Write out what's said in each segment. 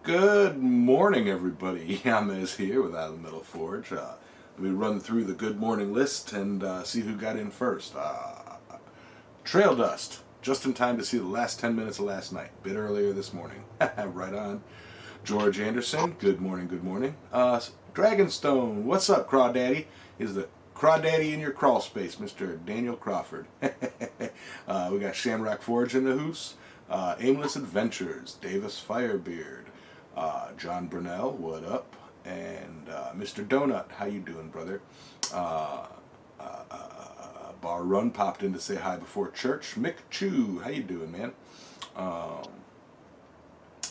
Good morning, everybody. Yamez here with Out of the Metal Forge. Let me run through the good morning list and see who got in first. Trail Dust, just in time to see the last 10 minutes of last night. Bit earlier this morning. Right on. George Anderson, good morning, good morning. Dragonstone, what's up, Crawdaddy? Is the Crawdaddy in your crawl space, Mr. Daniel Crawford. We got Shamrock Forge in the hoose. Aimless Adventures, Davis Firebeard. John Brunell, what up? And Mr. Donut, how you doing, brother? Bar Run popped in to say hi before church. Mick Chu, how you doing, man?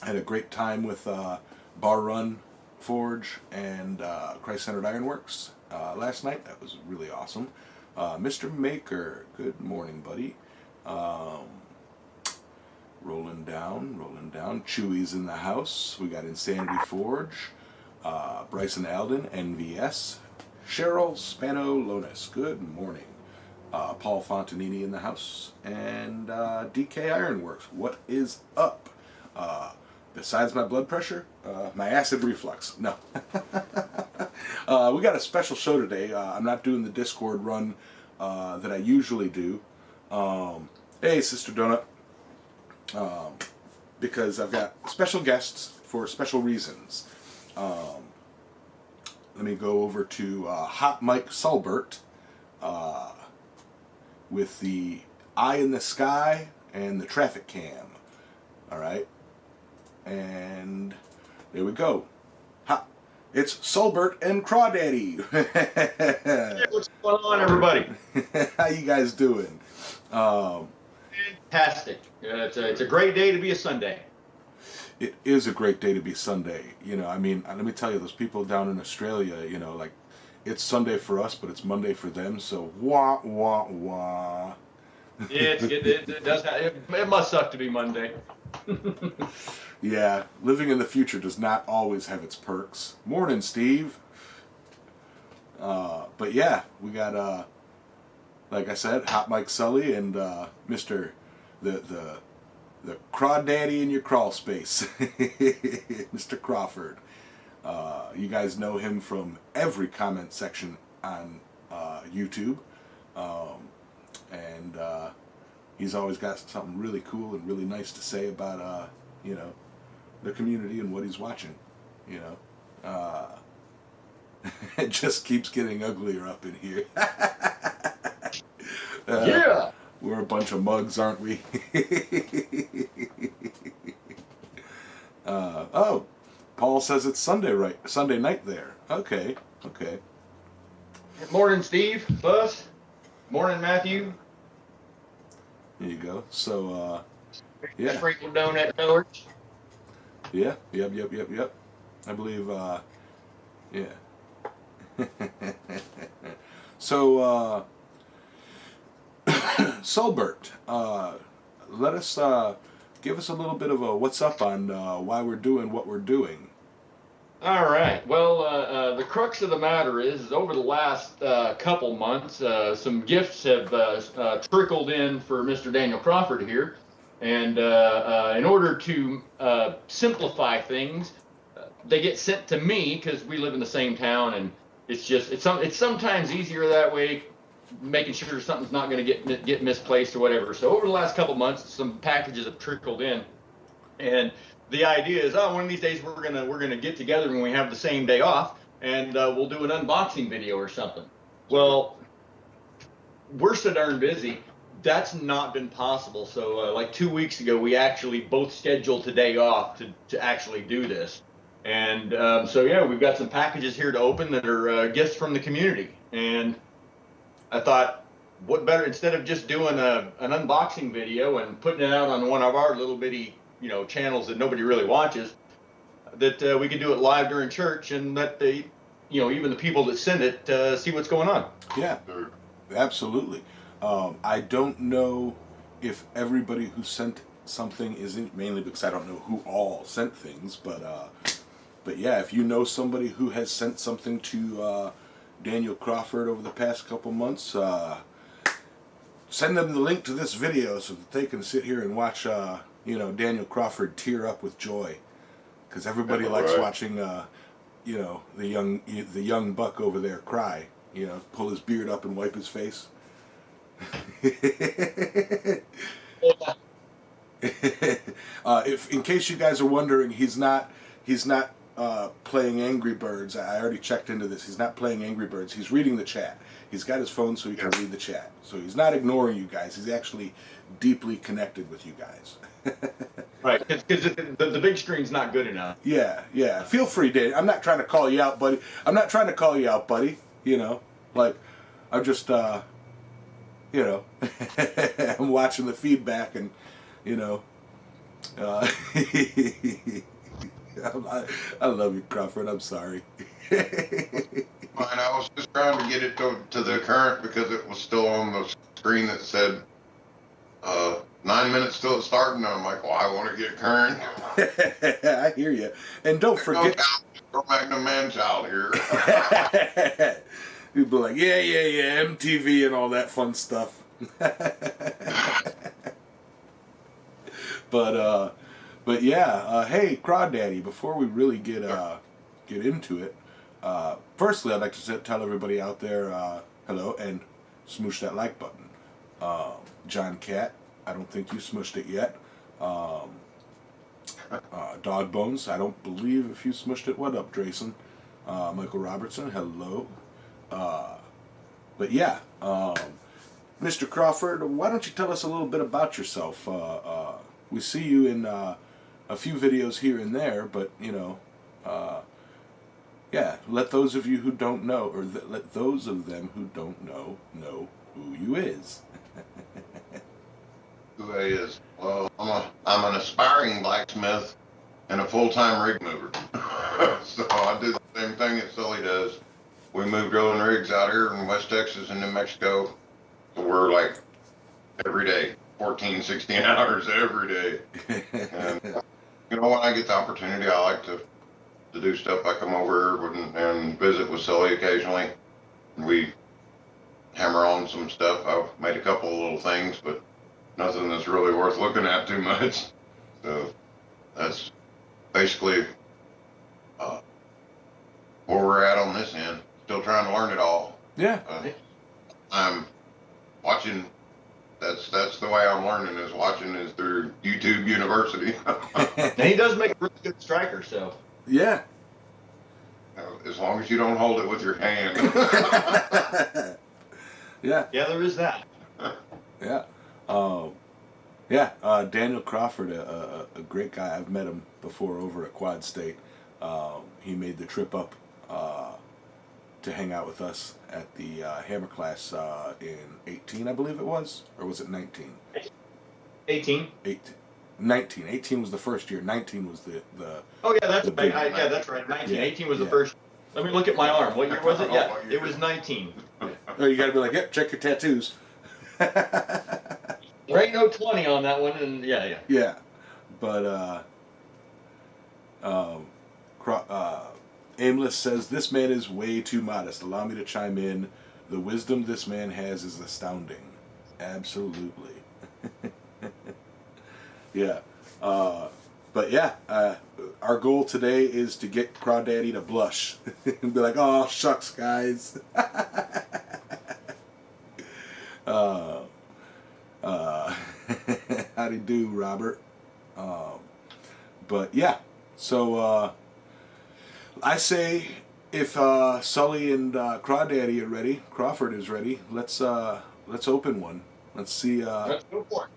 Had a great time with Bar Run Forge and Christ-Centered Ironworks last night. That was really awesome. Mr. Maker, good morning, buddy. Rolling down. Chewy's in the house. We got Insanity Forge, Bryson Alden, NVS, Cheryl Spano Lonis. Good morning. Paul Fontanini in the house, and DK Ironworks. What is up? Besides my blood pressure, my acid reflux. No. We got a special show today. I'm not doing the Discord run that I usually do. Hey, Sister Donut. Because I've got special guests for special reasons. Let me go over to Hot Mike Sulbert with the eye in the sky and the traffic cam. Alright? And there we go. Ha! It's Sulbert and Crawdaddy. Hey, what's going on, everybody? How you guys doing? Fantastic. It's a great day to be a Sunday. It is a great day to be Sunday. You know, I mean, let me tell you, those people down in Australia, you know, like, it's Sunday for us, but it's Monday for them, so wah, wah, wah. It must suck to be Monday. Yeah, living in the future does not always have its perks. Morning, Steve. But yeah, we got, like I said, Hot Mike Sully and Mr. The Crawdaddy in your crawl space, Mr. Crawford. You guys know him from every comment section on YouTube, and he's always got something really cool and really nice to say about you know, the community and what he's watching. You know, it just keeps getting uglier up in here. Yeah. We're a bunch of mugs, aren't we? Oh, Paul says it's Sunday, right? Sunday night there. Okay. Morning, Steve. Buzz. Morning, Matthew. There you go. So, yeah. Sprinkled donut torch. Yeah. Yep. I believe, yeah. So, Sulbert, let us give us a little bit of a what's up on why we're doing what we're doing. All right. Well, the crux of the matter is over the last couple months, some gifts have trickled in for Mr. Daniel Crawford here, and in order to simplify things, they get sent to me because we live in the same town, and it's sometimes easier that way, making sure something's not going to get misplaced or whatever. So over the last couple months, some packages have trickled in, and the idea is, one of these days we're gonna get together when we have the same day off, and we'll do an unboxing video or something. Well, we're so darn busy, that's not been possible. So like 2 weeks ago, we actually both scheduled today off to actually do this. And so yeah, we've got some packages here to open that are gifts from the community. And I thought, what better, instead of just doing an unboxing video and putting it out on one of our little bitty, you know, channels that nobody really watches, that we could do it live during church and let the, you know, even the people that send it see what's going on. Yeah, absolutely. I don't know if everybody who sent something isn't, mainly because I don't know who all sent things, but yeah, if you know somebody who has sent something to Daniel Crawford over the past couple months, send them the link to this video so that they can sit here and watch you know, Daniel Crawford tear up with joy. because everybody likes watching, you know, the young buck over there cry. You know, pull his beard up and wipe his face. If in case you guys are wondering, he's not playing Angry Birds. I already checked into this. He's not playing Angry Birds. He's reading the chat. He's got his phone so he can read the chat. So he's not ignoring you guys. He's actually deeply connected with you guys. Right, because the big screen's not good enough. Yeah, yeah. Feel free, Dave. I'm not trying to call you out, buddy. You know, like I'm just, you know, I'm watching the feedback, and you know, I love you, Crawford. I'm sorry. Fine, I was just trying to get it to the current because it was still on the screen that said 9 minutes till it's starting. I'm like, well, I want to get current. I hear you. And don't forget. No Magnum Man-Child here. You'd be like, yeah, MTV and all that fun stuff. But yeah, hey, Crawdaddy, before we really get into it, firstly, I'd like to tell everybody out there hello and smoosh that like button. John Cat, I don't think you smushed it yet. Dog Bones, I don't believe if you smushed it. What up, Drayson? Michael Robertson, hello. But yeah, Mr. Crawford, why don't you tell us a little bit about yourself? We see you in a few videos here and there, but you know, yeah, let those of you who don't know, or let those of them who don't know who you is. Who I is? Well, I'm an aspiring blacksmith and a full-time rig mover. So I do the same thing that Sully does. We move drilling rigs out here in West Texas and New Mexico. So we're like every day, 14, 16 hours every day. And you know, when I get the opportunity, I like to do stuff. I come over and visit with Sully occasionally. And we hammer on some stuff. I've made a couple of little things, but nothing that's really worth looking at too much. So that's basically where we're at on this end. Still trying to learn it all. Yeah. I'm watching. That's the way I'm learning is watching is through YouTube University. And he does make a really good striker, so. Yeah. As long as you don't hold it with your hand. Yeah. Yeah, there is that. Yeah. Daniel Crawford, a great guy. I've met him before over at Quad State. He made the trip up to hang out with us at the Hammer class in 18, I believe it was. Or was it 19? 18. 19. 18 was the first year. 19 was the Oh, yeah, that's right. Yeah, that's right. 19. Yeah, 18 was the first. Let me look at my arm. What year was it? Yeah, What year? it was 19. Oh, you got to be like, yep, check your tattoos. There ain't no 20 on that one, and yeah. Yeah, but Aimless says this man is way too modest. Allow me to chime in. The wisdom this man has is astounding. Absolutely. Yeah. But yeah, our goal today is to get Crawdaddy to blush and be like, "Oh shucks, guys." Howdy do, Robert. But yeah, so I say if Sully and Crawdaddy are ready, Crawford is ready. Let's open one. Let's see. Let's go for it.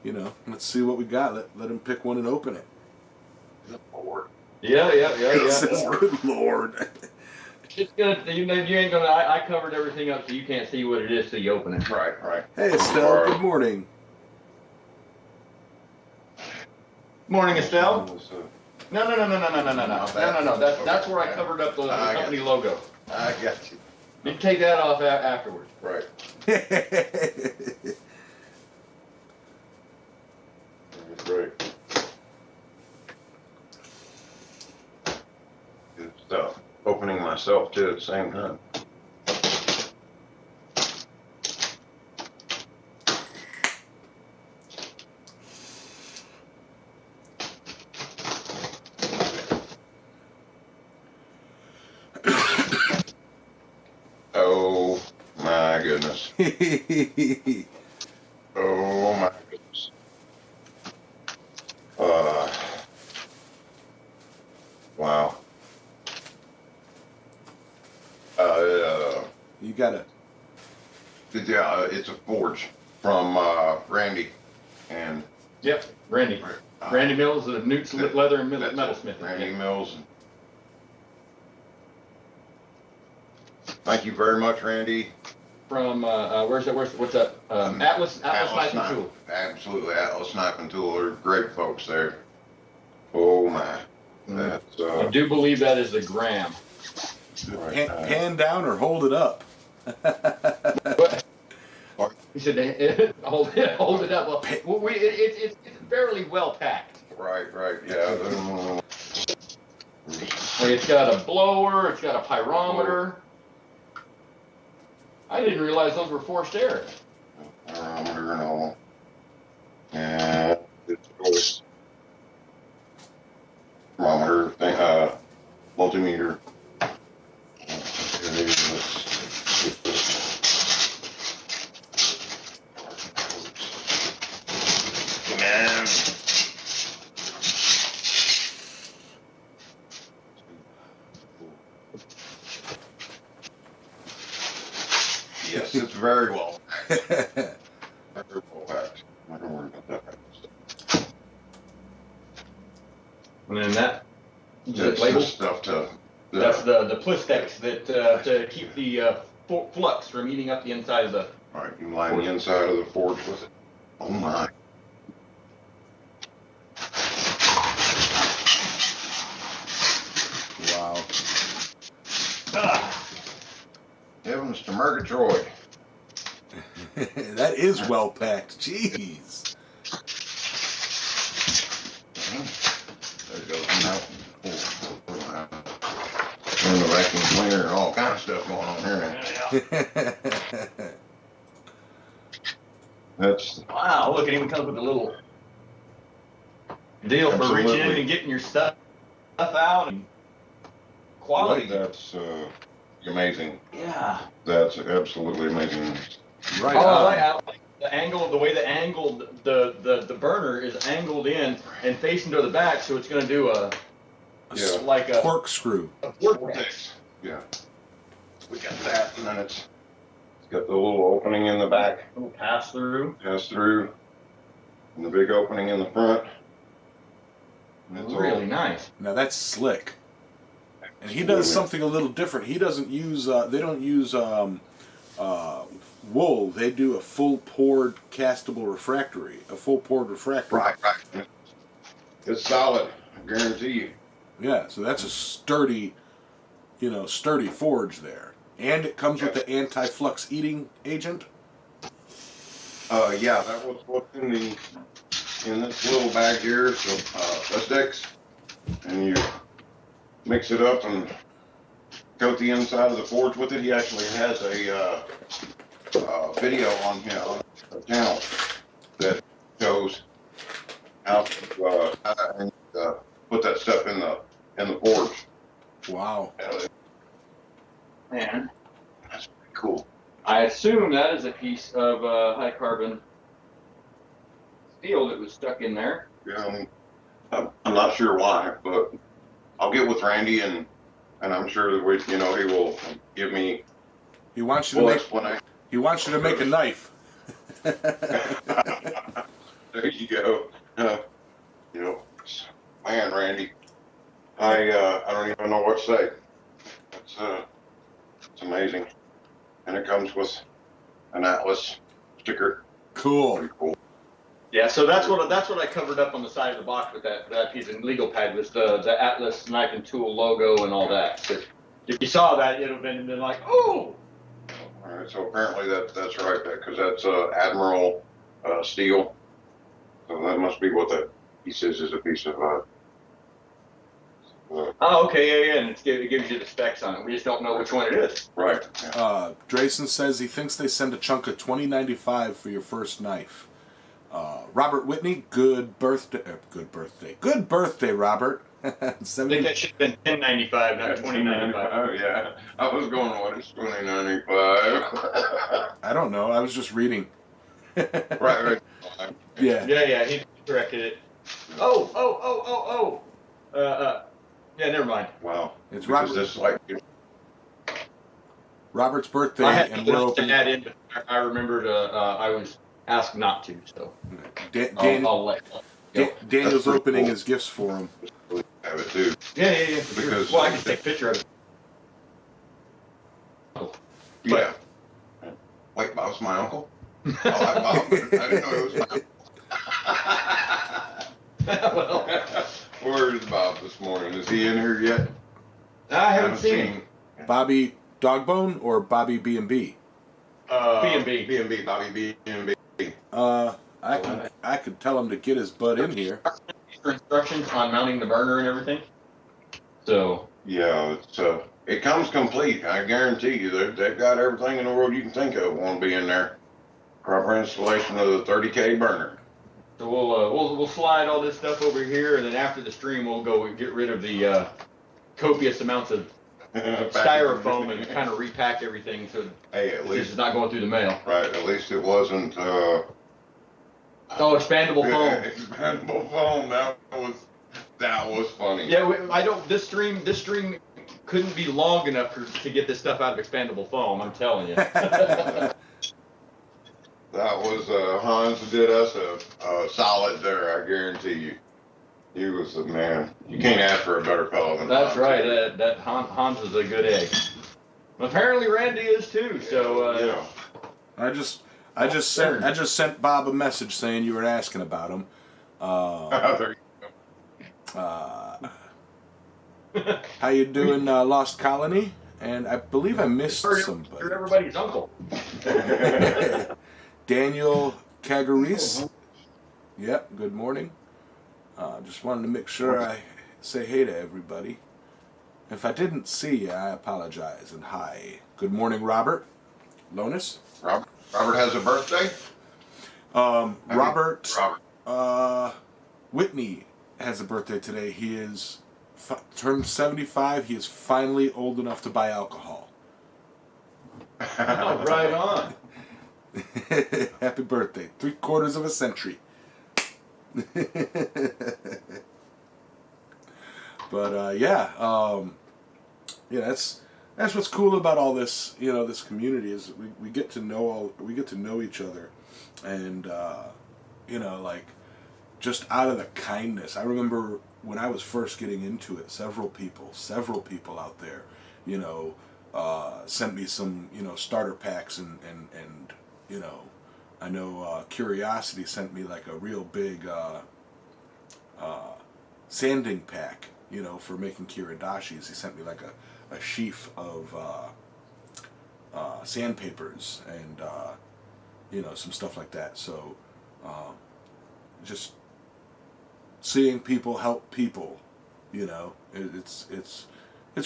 You know, let's see what we got. Let him pick one and open it. Good Lord. Yeah. It says, good Lord. It's gonna. You ain't gonna. I covered everything up so you can't see what it is till you open it. Right. Hey Estelle, good morning. Morning, Estelle. No. That's where I covered up the company logo. I got you. You can take that off afterwards. Right. Great. Good stuff. Opening myself too at the same time. Oh my goodness. Wow. You gotta. Yeah, it's a forge from Randy, and Yep, Randy. Randy Mills, the Newt's Leather and Metalsmith. Randy Mills. Thank you very much, Randy. From what's that? Atlas Knife and Tool. Absolutely, Atlas Knife and Tool. They're great folks there. Oh my, that's. I do believe that is the Graham. Pan down or hold it up. He said, hold it up. Well, it's fairly well packed. Right, yeah. It's got a blower. It's got a pyrometer. I didn't realize those were forced air. Pyrometer and all. And it's thermometer thing, multimeter. Man. Yes, it's very well packed. Very well packed. I don't worry about that kind of stuff. And then that That's label. the stuff to. That's the Plistex that to keep the flux from eating up the inside of the. All right, you line the inside of the forge with it. Oh my. Wow. Heavens to Murgatroyd. That is well packed. Jeez. There goes now. And the vacuum cleaner and all kind of stuff going on here now. That's Wow, look, it even comes with a little deal for reaching in and getting your stuff out and quality. That's amazing. Yeah. That's absolutely amazing. Right. I like the angle of the way the angled the burner is angled in and facing to the back, so it's going to do a corkscrew. A vortex. Yeah. We got that, and then it's got the little opening in the back. A little pass through. And the big opening in the front. And it's Really nice. Now that's slick. And he does something a little different. He doesn't use. They don't use wool. They do a full poured castable refractory. A full poured refractory. Right. It's solid. I guarantee you. Yeah. So that's a sturdy forge there. And it comes with the anti-flux eating agent. Yeah, that was what's in this little bag here. So Plistex, and you mix it up and coat the inside of the forge with it. He actually has a video on the channel that shows how to put that stuff in the forge. Wow. Man, That's pretty cool. I assume that is a piece of high carbon steel that was stuck in there. Yeah, I'm not sure why, but I'll get with Randy and I'm sure that he will give me. He wants you full to make. explanation. He wants you to make a knife. There you go. Man, Randy, I don't even know what to say. It's amazing, and it comes with an Atlas sticker. Cool. Pretty cool. Yeah, so that's what I covered up on the side of the box with that piece of legal pad was the Atlas Knife and Tool logo and all that. So if you saw that, it'd have been like, oh. All right, so apparently that's right, because that's Admiral steel. So that must be what that piece is a piece of. Oh, okay, yeah, and it gives you the specs on it. We just don't know which one it is. Right. Yeah. Drayson says he thinks they send a chunk of $20.95 for your first knife. Robert Whitney, good birthday, Robert. I think that should have been $10.95, not $20.95. Oh yeah, I was going, what is $20.95? I don't know. I was just reading. Right. Yeah, he corrected it. Yeah, never mind. Wow. It's because Robert. this like Robert's birthday, I had and to we're opening. add in, but I remembered I was asked not to, so I'll let go. Daniel's opening his gifts for him. have it too. Yeah. Because well, I can take a picture of it. Yeah. Wait, Bob's my uncle? I like Bob, but I didn't know it was my Well, Where is Bob this morning? Is he in here yet? I haven't seen him. Bobby Dogbone or Bobby B&B? B&B. Bobby B&B. I could tell him to get his butt in here. Instructions on mounting the burner and everything. So Yeah, it comes complete. I guarantee you, they've got everything in the world you can think of won't be in there. Proper installation of the 30K burner. So we'll slide all this stuff over here, and then after the stream, we'll go and get rid of the copious amounts of styrofoam and kind of repack everything so Hey, at this least is not going through the mail. right. At least it wasn't. Expandable foam. Expandable foam. That was funny. Yeah, This stream couldn't be long enough to get this stuff out of expandable foam. I'm telling you. That was Hans did us a solid there. I guarantee you. He was the man. You can't ask for a better fellow than That's Hans. right. That Hans is a good egg. Apparently Randy is too. So yeah. I just sent Bob a message saying you were asking about him. There How you doing, Lost Colony? And I believe I missed you're somebody. everybody's uncle. Daniel Cagaris. Yep, good morning. Just wanted to make sure I say hey to everybody. If I didn't see you, I apologize. And hi. Good morning, Robert. Lonis? Robert has a birthday? Robert. Whitney has a birthday today. He is turned 75. He is finally old enough to buy alcohol. Oh, right on. Happy birthday. 3/4 of a century. But that's what's cool about all this, this community is we get to know each other, and just out of the kindness. I remember when I was first getting into it, several people out there, sent me some, starter packs and I know Curiosity sent me like a real big sanding pack, for making kiridashis. He sent me like a sheaf of sandpapers and some stuff like that. So just seeing people help people, it's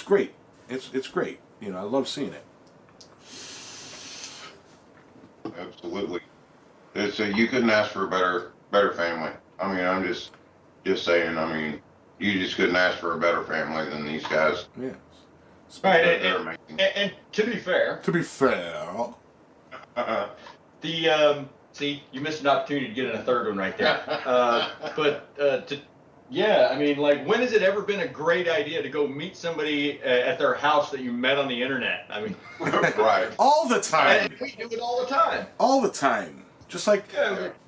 great. It's great. I love seeing it. Absolutely. You couldn't ask for a better family. I mean, I'm just saying. I mean, you just couldn't ask for a better family than these guys. Yeah. Right. They're amazing. And to be fair, see, you missed an opportunity to get in a third one right there. I mean, like, when has it ever been a great idea to go meet somebody at their house that you met on the internet? I mean, right. All the time. We do it all the time. All the time. Just like,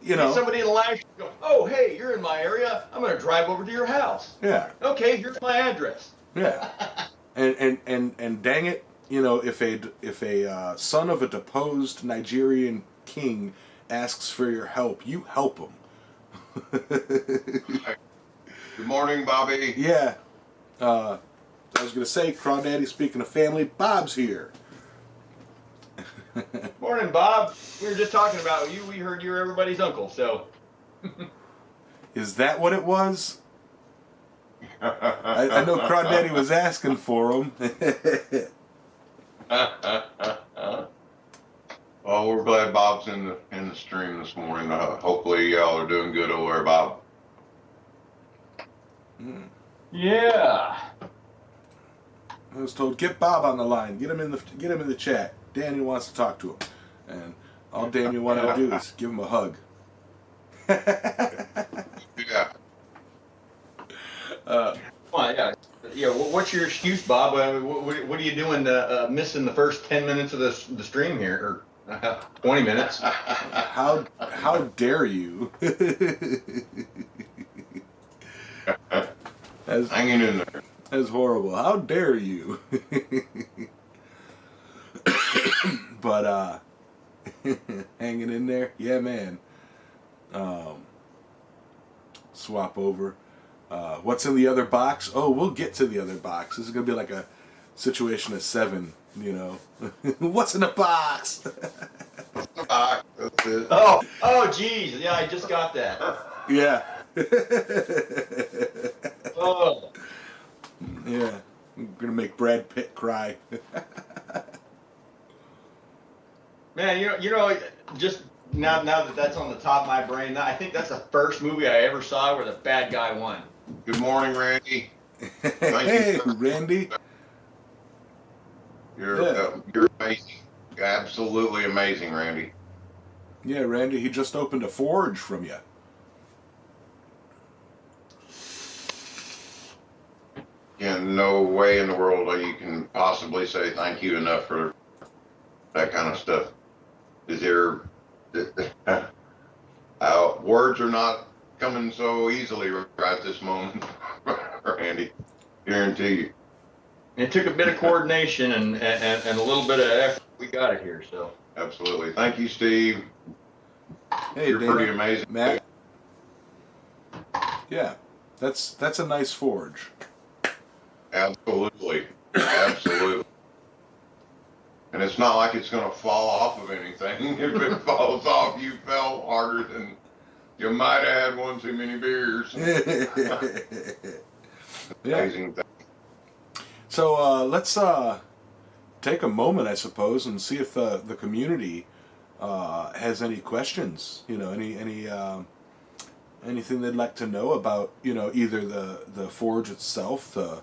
meet somebody in line, go, oh, hey, you're in my area. I'm going to drive over to your house. Yeah. Okay, here's my address. Yeah. And dang it, if a son of a deposed Nigerian king asks for your help, you help him. Good morning, Bobby. Yeah. I was going to say, Crawdaddy, speaking of family, Bob's here. Morning, Bob. We were just talking about you. We heard you're everybody's uncle, so. Is that what it was? I know Crawdaddy was asking for him. Well, we're glad Bob's in the stream this morning. Hopefully y'all are doing good over there, Bob. Yeah. I was told, get Bob on the line. Get him in the chat. Daniel wants to talk to him. And all Daniel wanted to do is give him a hug. Yeah. Well, yeah. Yeah. What's your excuse, Bob? What are you doing missing the first 10 minutes of the stream here, or 20 minutes? How dare you? Hanging in there. That's horrible. How dare you? But hanging in there, yeah, man. Swap over. What's in the other box? Oh, we'll get to the other box. This is gonna be like a situation of 7. You know, what's in the box? That's it. Oh, geez. Yeah, I just got that. Yeah. Oh. Yeah. I'm gonna make Brad Pitt cry. Man, you know, just now that that's on the top of my brain, I think that's the first movie I ever saw where the bad guy won. Good morning, Randy. Hey, Randy. You're amazing. You're absolutely amazing, Randy. Yeah, Randy, he just opened a forge from you. Yeah, no way in the world that you can possibly say thank you enough for that kind of stuff. Is there words are not coming so easily right this moment, Randy. Guarantee you. It took a bit of coordination and a little bit of effort. We got it here, so. Absolutely. Thank you, Steve. Hey, You're Dana, pretty amazing. Matt. Yeah, that's a nice forge. Absolutely. Absolutely. And it's not like it's going to fall off of anything. If it falls off, you fell harder than you might have had one too many beers. Amazing thing. So let's take a moment, I suppose, and see if the community has any questions. You know, anything they'd like to know about. You know, either the forge itself, the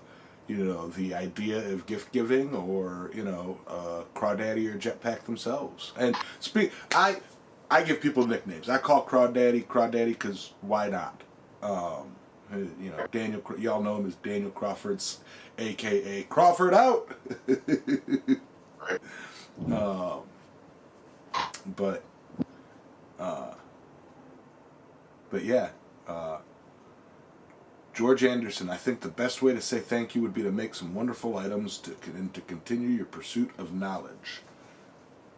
idea of gift giving, or Crawdaddy or Jetpack themselves. And I give people nicknames. I call Crawdaddy because why not? Daniel, y'all know him as Daniel Crawford's, aka Crawford out. Right. But yeah, George Anderson, I think the best way to say thank you would be to make some wonderful items to continue your pursuit of knowledge.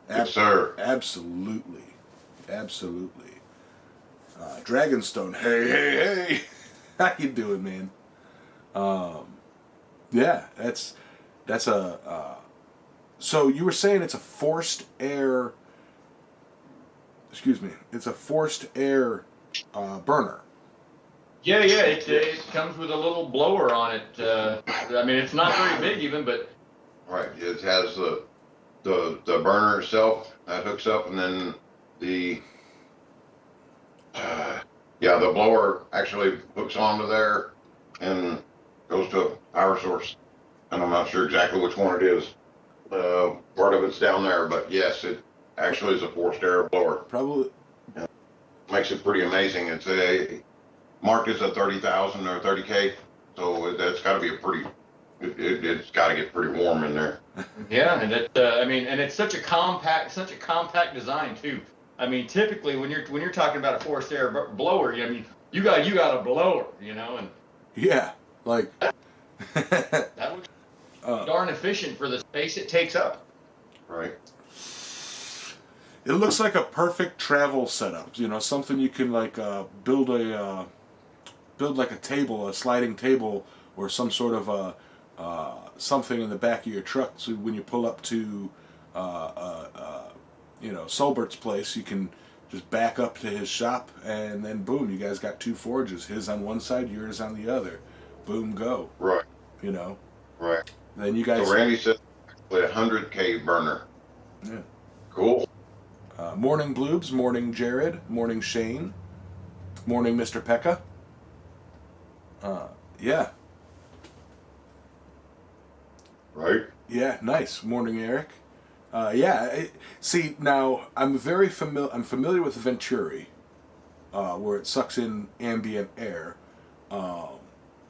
Yes, sir. Absolutely. Dragonstone, hey. How you doing, man? Yeah, that's a. So you were saying it's a forced air. Excuse me. It's a forced air burner. Yeah, it comes with a little blower on it. I mean, it's not very big even, but. Right. It has the burner itself that hooks up, and then the blower actually hooks onto there and goes to a power source. And I'm not sure exactly which one it is. Part of it's down there, but yes, it actually is a forced air blower. Probably. Yeah. Makes it pretty amazing. It's marked as a 30,000 or 30K, so that's got to be a pretty. It's got to get pretty warm in there. Yeah, and and it's such a compact design too. I mean, typically when you're talking about a forced air blower, I mean, you got a blower, and yeah, like that was darn efficient for the space it takes up. Right. It looks like a perfect travel setup. Something you can build like a table, a sliding table, or some sort of something in the back of your truck. So when you pull up to Solbert's place, you can just back up to his shop, and then boom, you guys got 2 forges. His on one side, yours on the other. Boom, go. Right. Right. Then you guys. So Randy said actually 100K burner. Yeah. Cool. Morning Bloobs, morning Jared, morning Shane, morning Mr. Pekka. Yeah. Yeah, nice. Morning, Eric. See, now I'm I'm familiar with the Venturi, where it sucks in ambient air. Um,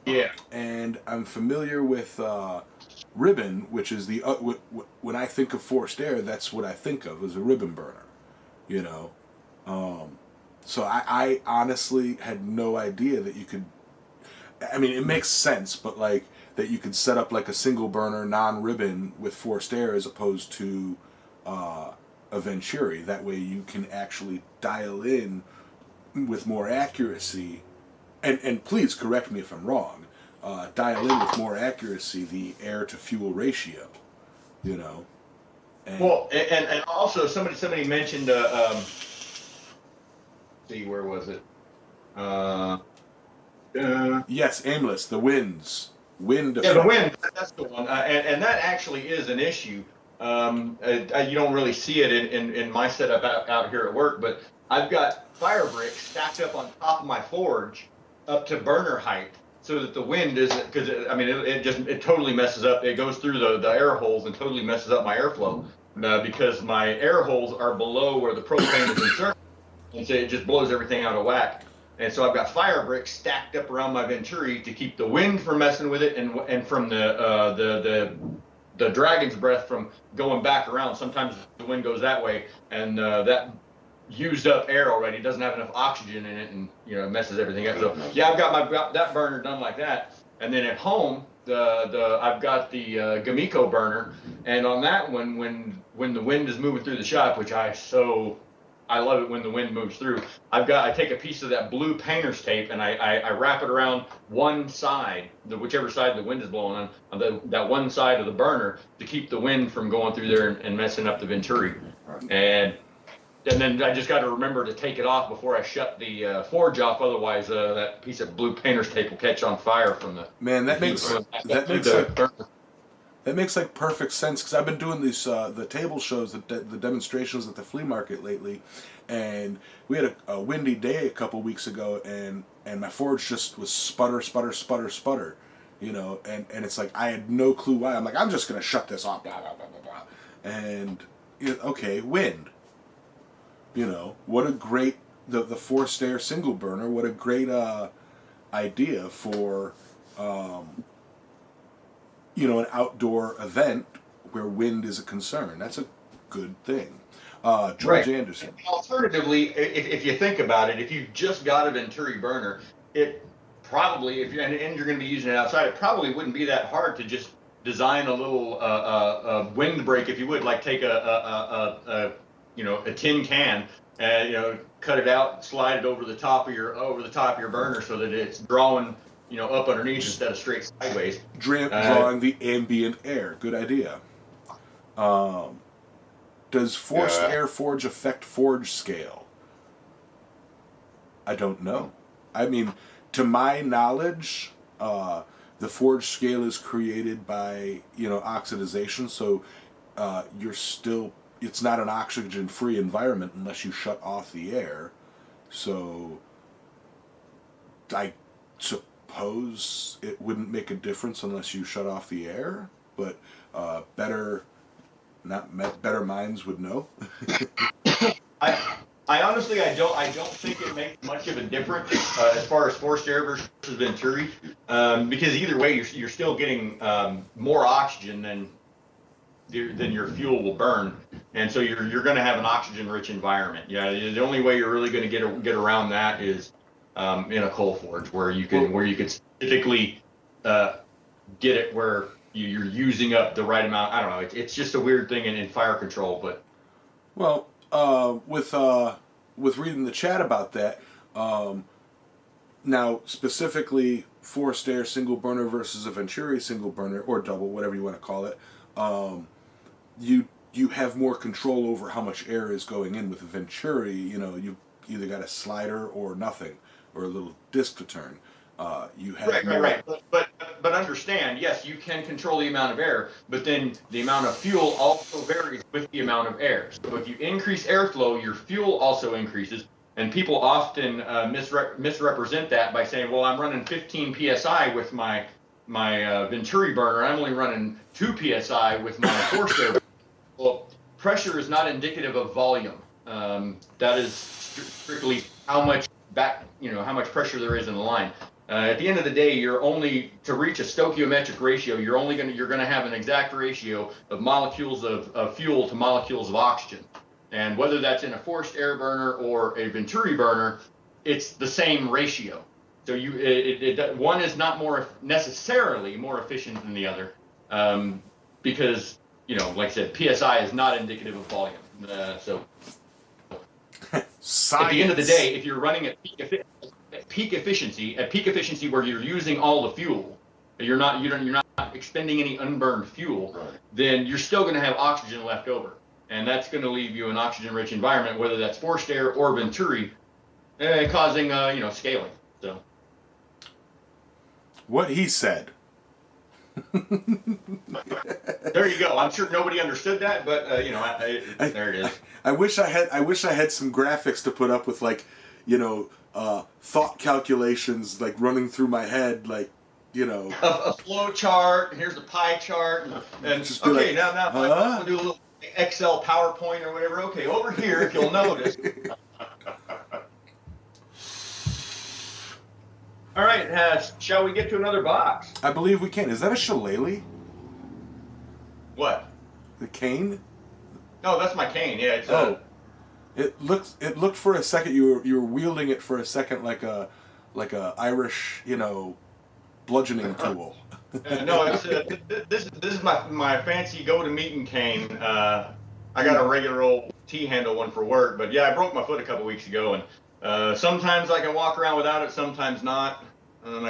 Yeah. and I'm familiar with ribbon, which is when I think of forced air, that's what I think of as a ribbon burner. You know, um, so I honestly had no idea that you could. I mean, it makes sense, but like that you could set up like a single burner non-ribbon with forced air as opposed to a Venturi. That way you can actually dial in with more accuracy. And please correct me if I'm wrong. Dial in with more accuracy the air to fuel ratio. You know. And, Well, and also somebody mentioned. See, where was it? Uh, yes, aimless. The wind. Yeah, the Effect. wind, that's the one. And that actually is an issue. You don't really see it in my setup out here at work, but I've got fire bricks stacked up on top of my forge up to burner height so that the wind isn't, because it totally messes up. It goes through the air holes and totally messes up my airflow because my air holes are below where the propane is inserted. And so it just blows everything out of whack. And so I've got fire bricks stacked up around my Venturi to keep the wind from messing with it and from the dragon's breath from going back around. Sometimes the wind goes that way, and that used up air already doesn't have enough oxygen in it, and it messes everything up. So yeah, I've got that burner done like that. And then at home, I've got the Gamiko burner, and on that one, when the wind is moving through the shop, which I love it when the wind moves through. I take a piece of that blue painter's tape and I wrap it around one side, whichever side the wind is blowing on that one side of the burner to keep the wind from going through there and messing up the Venturi. And then I just got to remember to take it off before I shut the forge off. Otherwise, that piece of blue painter's tape will catch on fire from the. Man, that makes like perfect sense because I've been doing these the table shows, the demonstrations at the flea market lately, and we had a windy day a couple weeks ago, and my forge just was sputter, and it's like I had no clue why. I'm like, I'm just gonna shut this off, blah blah blah blah blah, and okay, wind. What a great the forced air single burner. What a great idea for. An outdoor event where wind is a concern. That's a good thing. George Anderson. And alternatively, if you think about it, if you just got a Venturi burner, it probably, if you're going to be using it outside, it probably wouldn't be that hard to just design a little windbreak, if you would, like take a tin can and cut it out, slide it over the top of your burner so that it's drawing up underneath instead of straight sideways. Drawing the ambient air. Good idea. Does forced air forge affect forge scale? I don't know. I mean, to my knowledge, the forge scale is created by, oxidization, so it's not an oxygen-free environment unless you shut off the air. So, I suppose it wouldn't make a difference unless you shut off the air, but better minds would know. I honestly don't think it makes much of a difference as far as forced air versus Venturi, because either way you're still getting more oxygen than your fuel will burn, and so you're going to have an oxygen-rich environment. Yeah, the only way you're really going to get around that is in a coal forge where you could specifically get it where you're using up the right amount. I don't know. It's just a weird thing in fire control, but. Well, with reading the chat about that, now specifically forced air single burner versus a Venturi single burner or double, whatever you want to call it, you have more control over how much air is going in. With a Venturi, you either got a slider or nothing, or a little disc to turn. You have right. But understand, yes, you can control the amount of air, but then the amount of fuel also varies with the amount of air. So if you increase airflow, your fuel also increases, and people often misrepresent that by saying, "Well, I'm running 15 psi with my my Venturi burner, I'm only running 2 psi with my forced air. Well, pressure is not indicative of volume. That is strictly how much how much pressure there is in the line. At the end of the day, you're only to reach a stoichiometric ratio. You're gonna have an exact ratio of molecules of fuel to molecules of oxygen, and whether that's in a forced air burner or a Venturi burner, it's the same ratio. So one is not necessarily more efficient than the other, because like I said, PSI is not indicative of volume. So Science. At the end of the day, if you're running at peak efficiency where you're using all the fuel, you're not expending any unburned fuel, Right. then you're still going to have oxygen left over, and that's going to leave you an oxygen-rich environment, whether that's forced air or Venturi, causing scaling. So What he said. there you go. I'm sure nobody understood that, but there it is. I wish I had some graphics to put up with, like, thought calculations, like, running through my head, like, a flow chart. Here's a pie chart, and Just be okay, like, now huh? we'll do a little Excel PowerPoint or whatever. Okay, over here, if you'll notice. All right, shall we get to another box? I believe we can. Is that a shillelagh? What? The cane? No, that's my cane. Yeah, it's It looked for a second, you were wielding it for a second like a Irish, bludgeoning tool. no, it's this is my fancy go-to-meeting cane. I got a regular old T-handle one for work, but yeah, I broke my foot a couple weeks ago, and sometimes I can walk around without it, sometimes not. And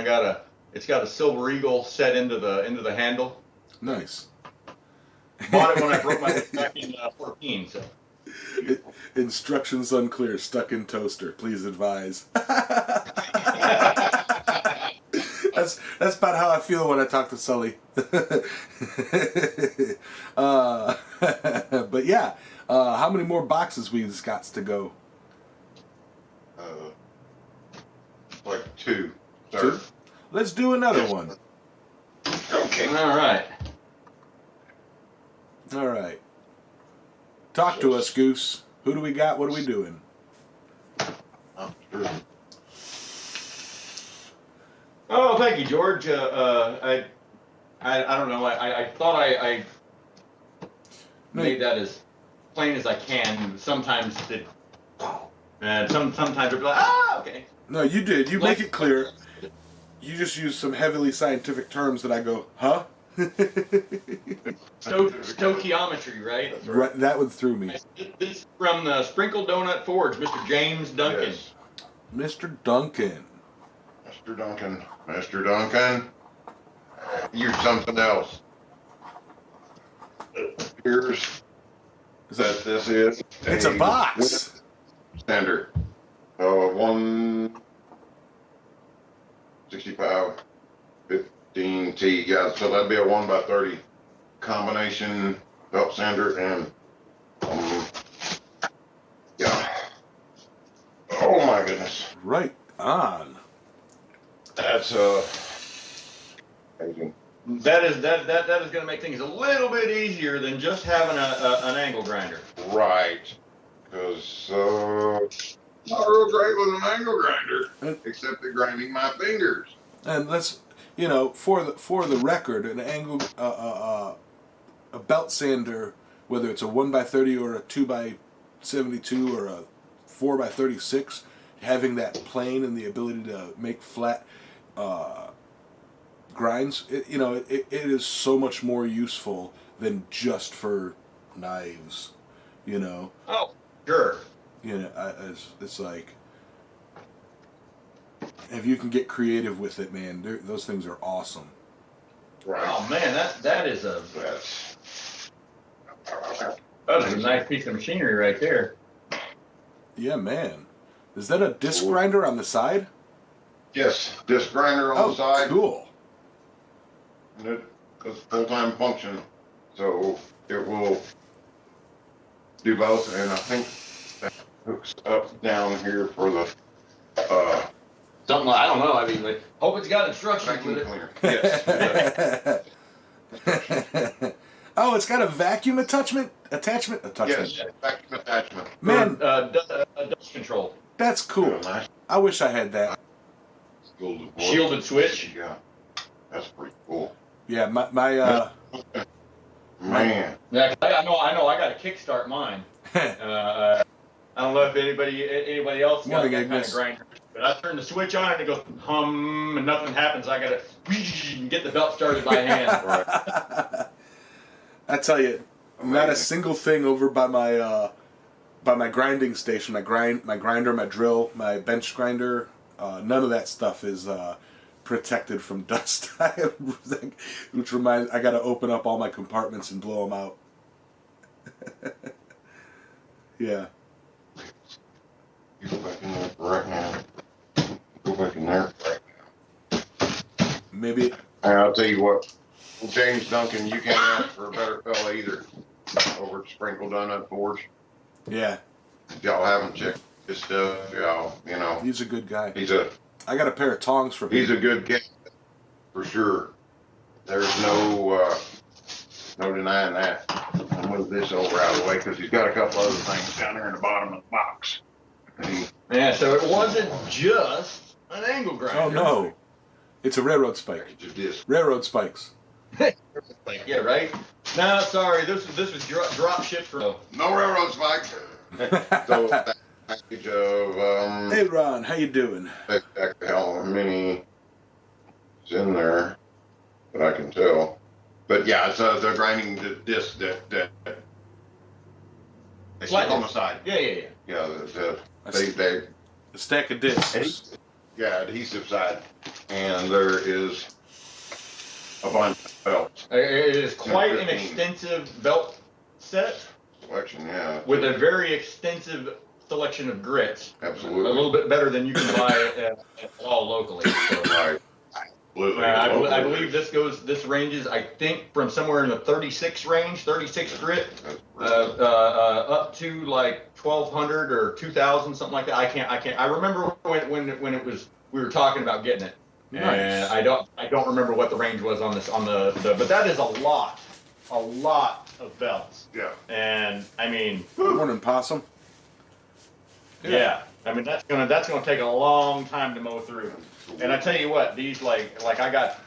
it's got a silver eagle set into the handle. Nice. Bought it when I broke my foot back in 14. So. Instructions unclear. Stuck in toaster. Please advise. That's about how I feel when I talk to Sully. But yeah, how many more boxes we got to go? Like 2. Two? Let's do another one. Okay. All right. All right. Talk to us, Goose. Who do we got? What are we doing? Oh, thank you, George. I don't know. I thought I made that as plain as I can. Sometimes sometimes it'll be like, okay. No, you did. You make it clear. You just use some heavily scientific terms that I go, huh? Stoichiometry, right? Right, that one threw me. This is from the Sprinkle Donut Forge, Mr. James Duncan. Yes. Mr. Duncan. Mr. Duncan. You're something else. Here's that this is. It's a box. Standard. 165 15T. Yeah, so that'd be a 1x30 combination belt sander and yeah. Oh my goodness. Right on. That's amazing. That is going to make things a little bit easier than just having an angle grinder. Right. Because not real great with an angle grinder, except at grinding my fingers. And let's, for the record, an angle, a belt sander, whether it's a 1x30 or a 2x72 or a 4x36, having that plane and the ability to make flat grinds, it is so much more useful than just for knives, Oh, sure. It's like, if you can get creative with it, man, those things are awesome. Right. Oh man, that is a nice piece of machinery right there. Yeah, man. Is that a disc grinder on the side? Yes, disc grinder on the side. Cool. And it's full-time function, so it will do both. And I think that hooks up down here for the something. I don't know. I mean, like, hope it's got instructions Vacuum with it. cleaner. Yes. Oh, it's got a vacuum attachment. Yes. Vacuum attachment. Man, Dust control. that's cool. Yeah, nice. I wish I had that. Shielded switch. Yeah. That's pretty cool. Yeah, my Man. Yeah, I know. I got to kickstart mine. I don't know if anybody else got Morning, that kind of Agnes. grinder, but I turn the switch on and it goes hum and nothing happens. I got to get the belt started by hand. I tell you, not a single thing over by my grinding station, my grinder, my drill, my bench grinder, none of that stuff is protected from dust. Which reminds, I got to open up all my compartments and blow them out. Yeah. You go back in there right now. Go back in there right now. Maybe. And I'll tell you what, James Duncan, you can't ask for a better fella either. Over at Sprinkle Donut Forge. Yeah. If y'all haven't checked his stuff, y'all, you know. He's a good guy. I got a pair of tongs from him. He's a good kid, for sure. There's no denying that. I'll move this over out of the way because he's got a couple other things down there in the bottom of the box. Yeah, so it wasn't just an angle grinder. Oh no, it's a railroad spike. Railroad spikes. Yeah, right. No, sorry, this was drop shipped from. No railroad spikes. So that package of Hey Ron, how you doing? Back the hell mini is in there, but I can tell. But yeah, it's the grinding disc that they stick on the side. Yeah. Yeah, they A stack of discs. yeah, adhesive side, and there is a bunch of belts. It is quite an extensive belt set. Selection, yeah. With a very extensive selection of grits. Absolutely. A little bit better than you can buy at all locally. So. Right. Absolutely. I believe this ranges, I think, from somewhere in the 36 range, 36 grit, up to like 1,200 or 2,000, something like that. I can't. I remember when it was, we were talking about getting it. Nice. And I don't remember what the range was on but that is a lot of belts. Yeah. And I mean, Morning, possum. yeah. I mean that's gonna take a long time to mow through. And I tell you what, these like I got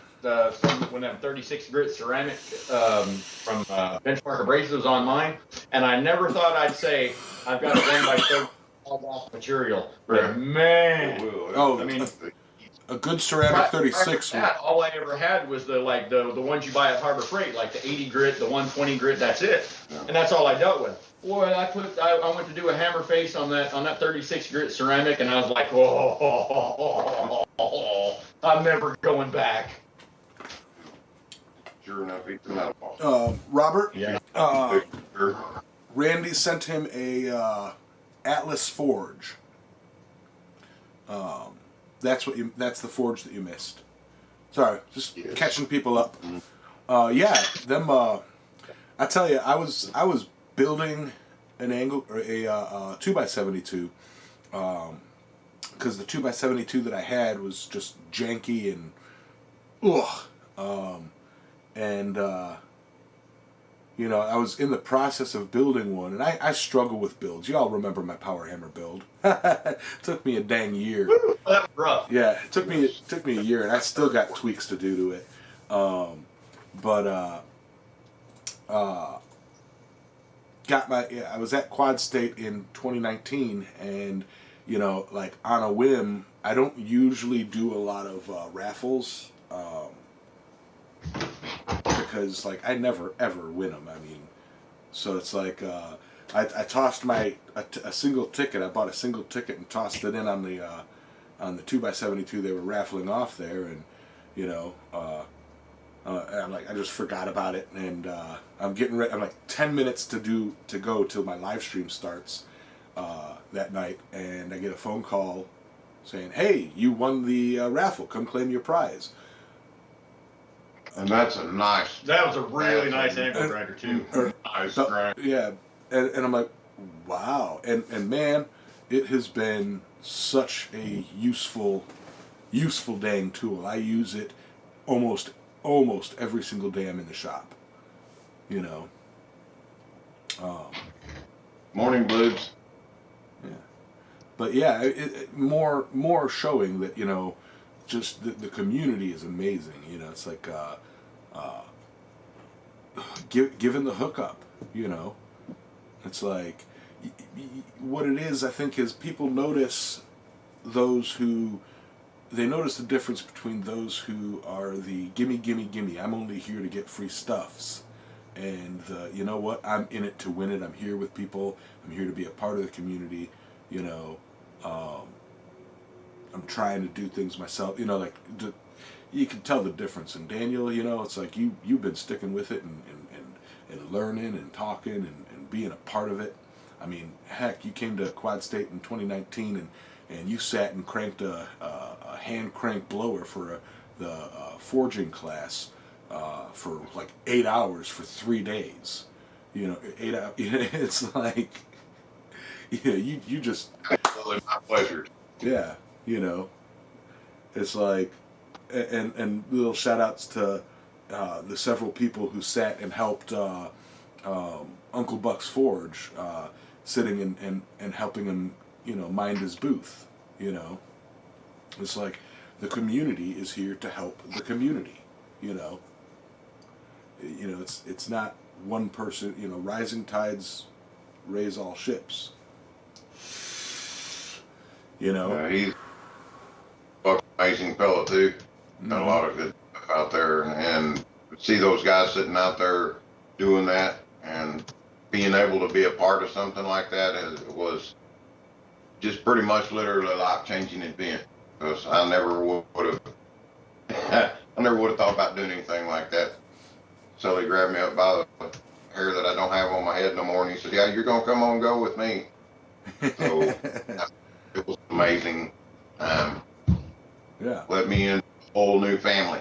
some when them 36 grit ceramic from Benchmark Abrasives on mine, and I never thought I'd say I've got a 1x30 off material. But man, Oh, I mean. A good ceramic 36. All I ever had was the ones you buy at Harbor Freight, like the 80 grit, the 120 grit. That's it, and that's all I dealt with. Boy, I went to do a hammer face on that 36 grit ceramic, and I was like, oh, I'm never going back. Sure enough, eat the metal ball. Robert. Yeah. Randy sent him a Atlas Forge. That's the forge that you missed. Sorry, just catching people up. Yeah, them. I tell you, I was building an angle or a 2x72, because the 2x72 that I had was just janky and you know, I was in the process of building one, and I struggle with builds. You all remember my power hammer build? It took me a dang year. Woo, that was rough. Yeah, it took me a year, and I still got tweaks to do to it. I was at Quad State in 2019, and you know, like on a whim, I don't usually do a lot of raffles. Because like I never ever win them. I mean, so it's like I tossed a single ticket. I bought a single ticket and tossed it in on the 2x72 they were raffling off there, and you know, I'm like, I just forgot about it, and I'm getting ready. I'm like 10 minutes to go till my live stream starts that night, and I get a phone call saying, "Hey, you won the raffle. Come claim your prize." And that's a nice. That was a really nice angle grinder too. Nice grind. Yeah, and I'm like, wow, and man, it has been such a useful useful dang tool. I use it almost every single day I'm in the shop. You know. Morning blues. Yeah. But yeah, more showing that, you know, just the community is amazing. You know, it's like giving the hookup. You know, it's like what it is. I think is people notice those who they notice the difference between those who are the gimme, gimme, gimme. I'm only here to get free stuffs. And you know what? I'm in it to win it. I'm here with people. I'm here to be a part of the community. You know, I'm trying to do things myself. You know, like you can tell the difference. And Daniel, you know, it's like you've been sticking with it and learning and talking and being a part of it. I mean, heck, you came to Quad State in 2019 and you sat and cranked a hand crank blower for the forging class. For like 8 hours for 3 days, you know, 8 hours. It's like, yeah, you just. Absolutely my pleasure. Yeah, you know, it's like, and little shout outs to the several people who sat and helped Uncle Buck's Forge, sitting and helping him, you know, mind his booth. You know, it's like the community is here to help the community. You know. You know, it's not one person. You know, rising tides raise all ships. You know, He's an amazing fellow too. Got a lot of good stuff out there, and see those guys sitting out there doing that and being able to be a part of something like that was just pretty much literally a life-changing event. Because I never would have, I never would have thought about doing anything like that. So he grabbed me up by the hair that I don't have on my head no more, and he said, "Yeah, you're gonna come on, go with me." So it was amazing. Yeah. Let me in a whole new family.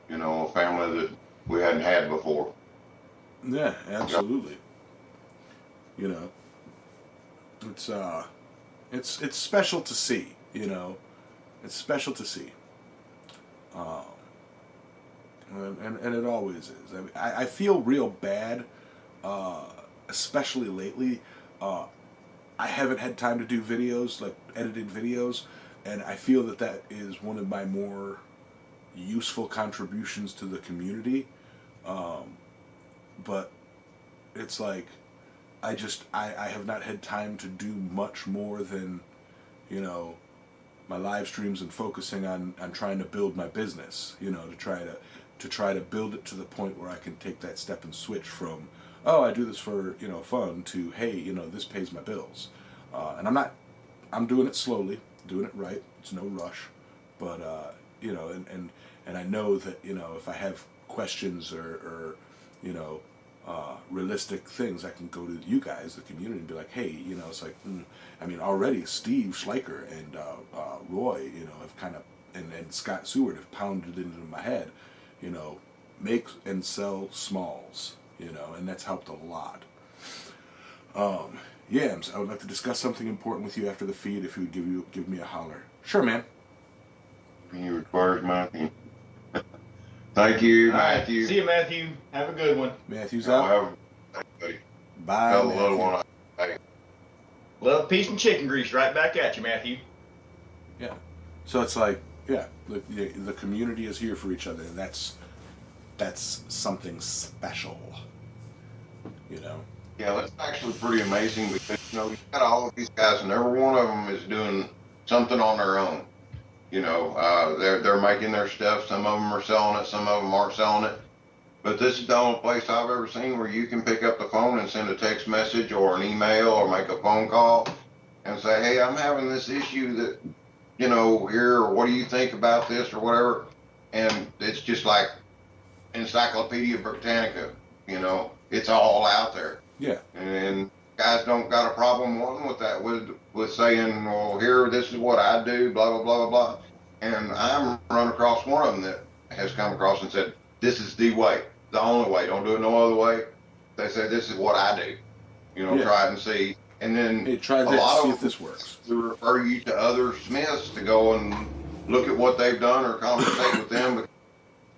You know, a family that we hadn't had before. Yeah, absolutely. You know, it's special to see. You know, it's special to see. And it always is. I mean, I feel real bad, especially lately. I haven't had time to do videos, like edited videos, and I feel that is one of my more useful contributions to the community. But it's like, I have not had time to do much more than, you know, my live streams and focusing on trying to build my business, you know, to try to build it to the point where I can take that step and switch from, oh, I do this for, you know, fun, to, hey, you know, this pays my bills. And I'm doing it slowly, doing it right. It's no rush. But, you know, and I know that, you know, if I have questions or you know, realistic things, I can go to you guys, the community, and be like, hey, you know, it's like, I mean, already Steve Schleicher and Roy, you know, have kind of, and Scott Seward have pounded it into my head, you know, make and sell smalls, you know, and that's helped a lot. Yams, I would like to discuss something important with you after the feed. If you would give me a holler. Sure, man. You requires Matthew. Thank you, Matthew. Right. See you, Matthew. Have a good one. Matthew's out. Bye, Tell the Matthew. little one, hey. Love, peace, and chicken grease right back at you, Matthew. Yeah. So it's like, yeah, the community is here for each other, and that's something special, you know. Yeah, that's actually pretty amazing because, you know, you got all of these guys, and every one of them is doing something on their own. You know, they're making their stuff. Some of them are selling it. Some of them aren't selling it. But this is the only place I've ever seen where you can pick up the phone and send a text message or an email or make a phone call and say, hey, I'm having this issue that, you know, here, or what do you think about this or whatever. And it's just like Encyclopedia Britannica, you know, it's all out there. Yeah. And guys don't got a problem wanting with that, with saying, well, here, this is what I do, blah, blah, blah, blah, blah. And I'm run across one of them that has come across and said, this is the way, the only way, don't do it no other way. They say, this is what I do, you know, try it and see. And then hey, try a this, lot see of if this works. to refer you to other smiths to go and look at what they've done or conversate with them, but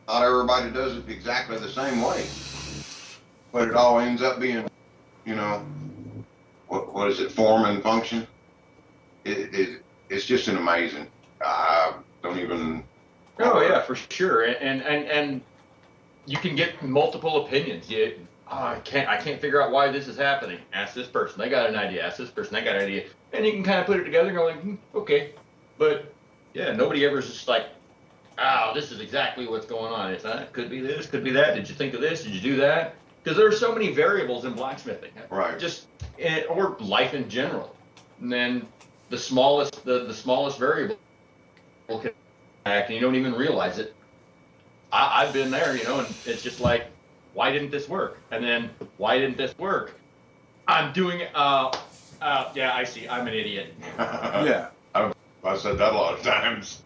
not everybody does it exactly the same way. But it all ends up being, you know, what is it, form and function? It's just an amazing. I don't even. Oh yeah, for sure. And you can get multiple opinions. I can't figure out why this is happening. Ask this person. They got an idea. Ask this person. They got an idea. And you can kind of put it together and go like, okay. But yeah, nobody ever is just like, oh, this is exactly what's going on. It's not. Could be this. Could be that. Did you think of this? Did you do that? Because there are so many variables in blacksmithing. Right. Or life in general. And then the smallest variable can act, and you don't even realize it. I've been there, you know, and it's just like, why didn't this work? And then, why didn't this work? I'm doing it. Yeah, I see. I'm an idiot. Yeah. I've said that a lot of times.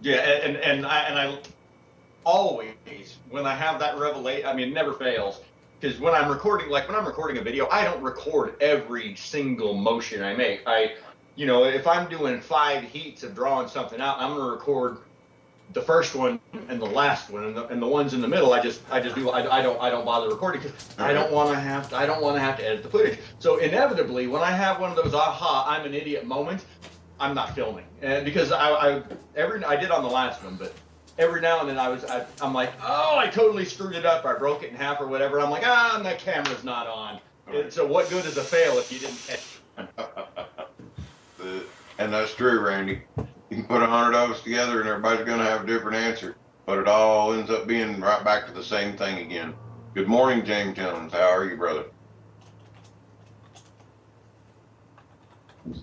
Yeah, and I always, when I have that revelation, I mean, it never fails. Because when I'm recording a video, I don't record every single motion I make. You know, if I'm doing 5 heats of drawing something out, I'm gonna record the first one and the last one, and the ones in the middle, I don't bother recording because I don't want to have to edit the footage. So inevitably, when I have one of those I'm an idiot moments, I'm not filming, and because I did on the last one, but every now and then I'm like, oh, I totally screwed it up. I broke it in half or whatever. I'm like, my camera's not on. Right. So what good is a fail if you didn't catch it? And that's true, Randy. You can put 100 of us together and everybody's going to have a different answer, but it all ends up being right back to the same thing again. Good morning, James Jones. How are you, brother?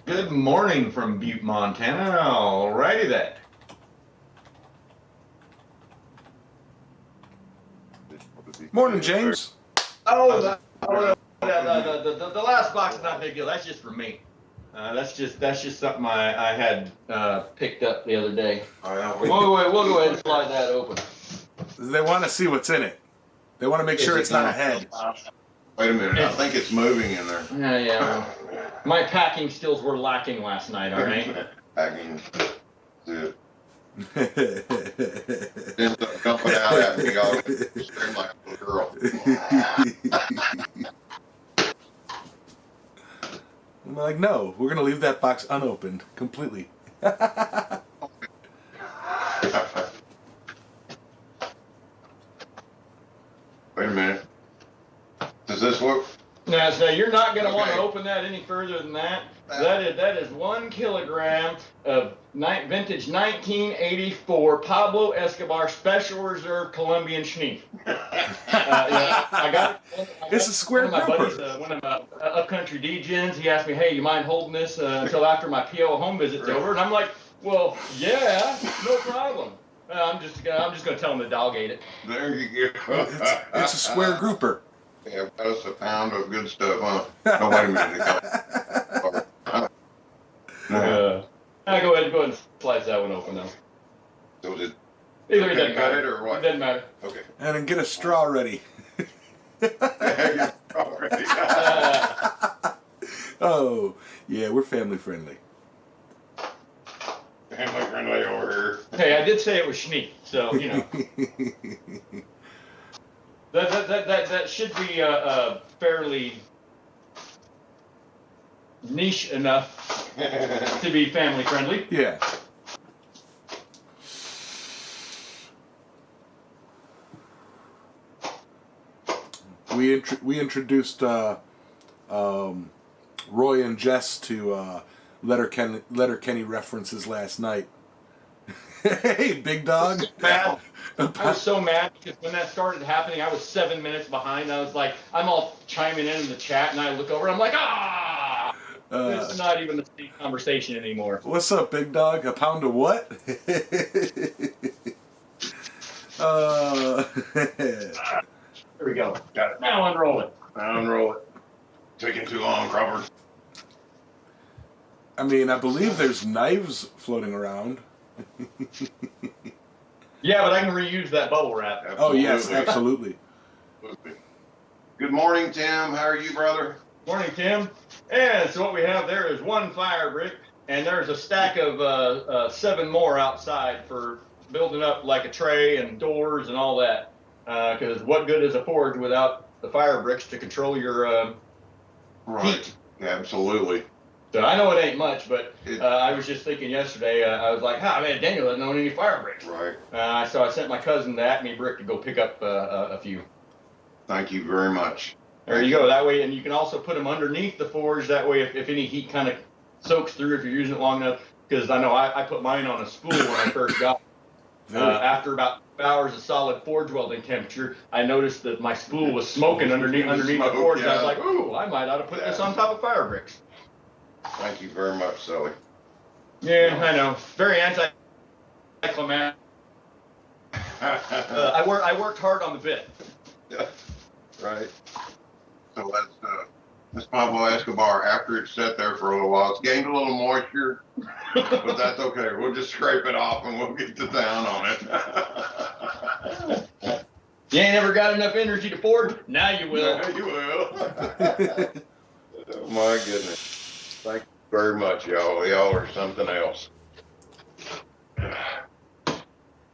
Good morning from Butte, Montana. All righty then. Morning, James. Oh, the last box is not a big deal. That's just for me. That's just something I had picked up the other day. We'll go ahead and slide that open. They want to see what's in it. They want to make sure it's not a head. Wait a minute. I think it's moving in there. Yeah. My packing skills were lacking last night. All right. Packing. Dude. Ends up jumping out at me. I was staring like a little girl. I'm like, no, we're going to leave that box unopened completely. Wait a minute. Does this work? Now, so you're not going to want to open that any further than that. That is 1 kilogram of vintage 1984 Pablo Escobar Special Reserve Colombian Schneef. I got It's a square one of my grouper. buddies, one of my upcountry DJs. He asked me, "Hey, you mind holding this until after my PO home visit's over?" And I'm like, "Well, yeah, no problem." I'm just gonna tell him to dog ate it. There you go. It's a square grouper. Yeah, that's a pound of good stuff, huh? No, wait a minute. Go ahead and slice that one open though. So is it Either it doesn't matter. or what? It doesn't matter. Okay. And then get a straw ready. Already. Oh, yeah, we're family friendly. Family friendly over here. Hey, I did say it was Schneef, so you know. That should be fairly niche enough to be family friendly. Yeah. We introduced Roy and Jess to Letterkenny references last night. Hey, big dog. I was so mad because when that started happening, I was 7 minutes behind. I was like, I'm all chiming in the chat, and I look over, and I'm like, it's not even the same conversation anymore. What's up, big dog? A pound of what? There we go. Got it. Now unroll it. Unroll it. Taking too long, Crawford. I mean, I believe there's knives floating around. Yeah, but I can reuse that bubble wrap. Absolutely. Oh, yes, absolutely. Good morning, Tim. How are you, brother? Morning, Tim. And so what we have there is 1 fire brick, and there's a stack of 7 more outside for building up like a tray and doors and all that. Because what good is a forge without the fire bricks to control your heat? Absolutely. So I know it ain't much, but I was just thinking yesterday, I was like, man, Daniel doesn't own any fire bricks. Right. So I sent my cousin to Acme Brick to go pick up a few. Thank you very much. There you go. That way, and you can also put them underneath the forge. That way, if any heat kind of soaks through, if you're using it long enough, because I know I put mine on a spool when I first got it. After about 2 hours of solid forge welding temperature, I noticed that my spool was smoking underneath the forge. And I was like, ooh, I might ought to put this on top of fire bricks. Thank you very much, Sally. Yeah, I know. Very anti-climatic. I worked hard on the bit. Yeah. Right. So that's Pablo Escobar. After it's sat there for a little while, it's gained a little moisture, but that's okay. We'll just scrape it off and we'll get the down on it. You ain't ever got enough energy to forge? Now you will. Now you will. Oh my goodness. Thank you very much, y'all. Y'all are something else.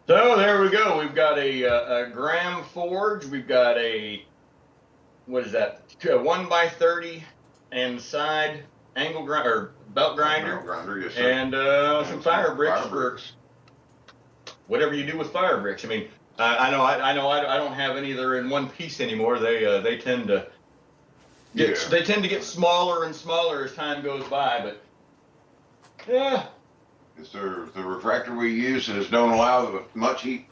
So there we go. We've got a Graham forge. We've got a, what is that? A 1x30 and side angle grinder or belt grinder. Belt grinder, yes, sir. And some fire bricks for whatever you do with fire bricks. I mean, I know I don't have any that are in one piece anymore. They tend to get smaller and smaller as time goes by. But yeah. Yes, sir. The refractor we use don't allow much heat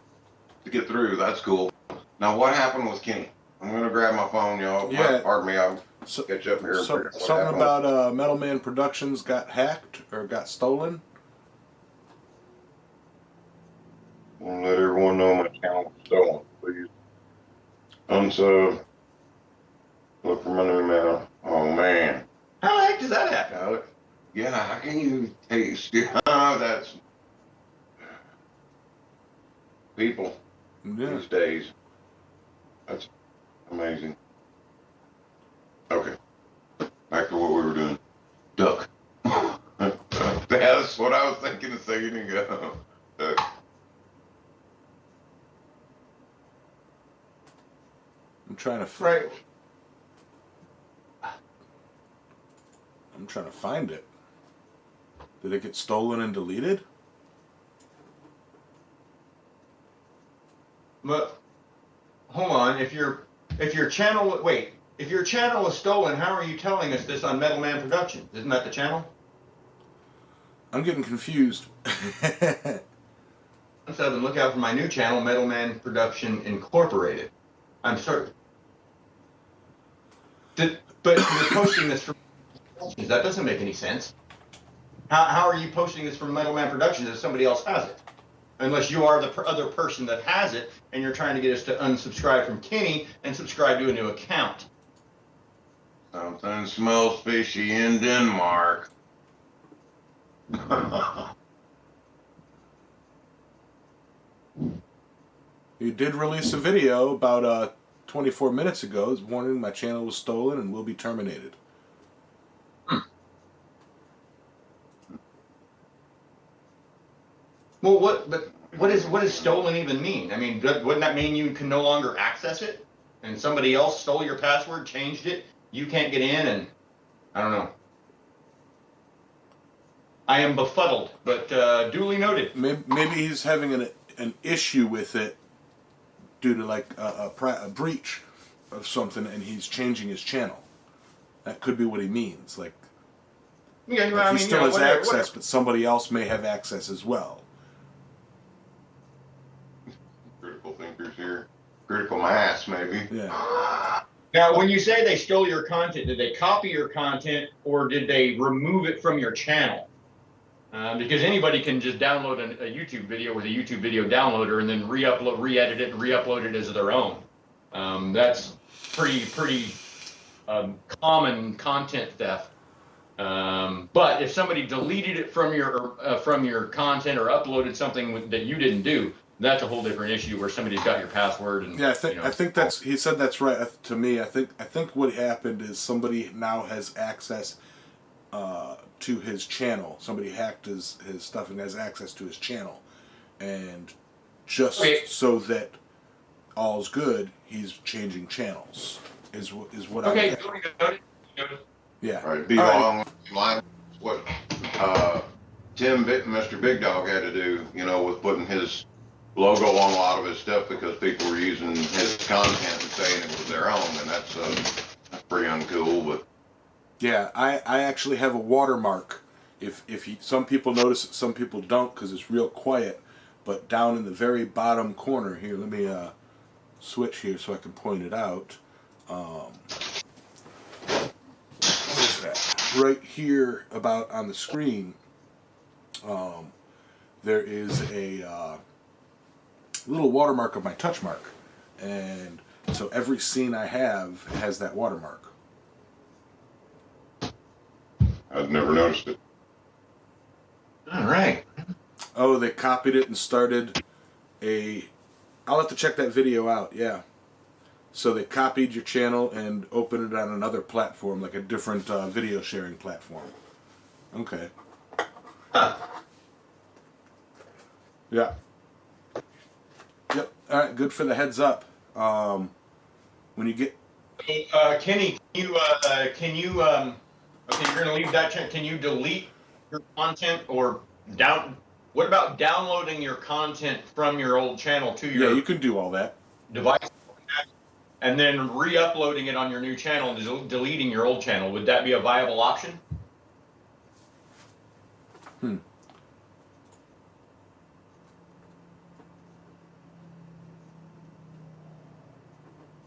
to get through. That's cool. Now, what happened with Kenny? I'm going to grab my phone, y'all. Yeah. Pardon me. I'll catch up here. Something about Metal Man Productions got hacked or got stolen? I'll let everyone know my channel was stolen, please. Unsub. Look for my new mail. Oh, man. How the heck does that happen? Yeah, how can you taste? That's people these days. That's amazing. Okay, back to what we were doing. Duck. That's what I was thinking a second ago. Duck. I'm trying to find it. Did it get stolen and deleted? But hold on, if your channel is stolen, how are you telling us this on Metal Man Productions? Isn't that the channel? I'm getting confused. 7, look out for my new channel, Metal Man Production Incorporated. I'm sorry. But you're posting this from that doesn't make any sense. How are you posting this from Metal Man Productions if somebody else has it? Unless you are the other person that has it, and you're trying to get us to unsubscribe from Kenny and subscribe to a new account. Something smells fishy in Denmark. You did release a video about 24 minutes ago warning my channel was stolen and will be terminated. Well, what does stolen even mean? I mean, wouldn't that mean you can no longer access it? And somebody else stole your password, changed it, you can't get in, and I don't know. I am befuddled, but duly noted. Maybe he's having an issue with it due to like a breach of something, and he's changing his channel. That could be what he means. Like, he still has access, but somebody else may have access as well. Critical thinkers here. Critical mass, maybe. Yeah. Now, when you say they stole your content, did they copy your content, or did they remove it from your channel? Because anybody can just download a YouTube video with a YouTube video downloader and then re-edit it and re-upload it as their own. That's pretty common content theft. But if somebody deleted it from your content or uploaded something that you didn't do, that's a whole different issue where somebody's got your password and yeah, I think that's he said that's right to me. I think what happened is somebody now has access to his channel. Somebody hacked his stuff and has access to his channel, and just so that all's good, he's changing channels. Is what Okay. I'm. Yeah. All right. Be along the line what Mr. Big Dog had to do, with putting his logo on a lot of his stuff because people were using his content and saying it was their own, and that's pretty uncool. But yeah, I actually have a watermark. Some people notice it, some people don't because it's real quiet. But down in the very bottom corner here, let me switch here so I can point it out. What is that? Right here, about on the screen, there is a little watermark of my touch mark, and so every scene I have has that watermark. I've never noticed it. All right. Oh, they copied it and started I'll have to check that video out, yeah. So they copied your channel and opened it on another platform, like a different video sharing platform. Okay. Huh. Yeah. Yep. All right, good for the heads up. When you get... Kenny, okay, you're going to leave that channel. Can you delete your content or what about downloading your content from your old channel to your... Yeah, you can do all that. ...device and then re-uploading it on your new channel and deleting your old channel? Would that be a viable option?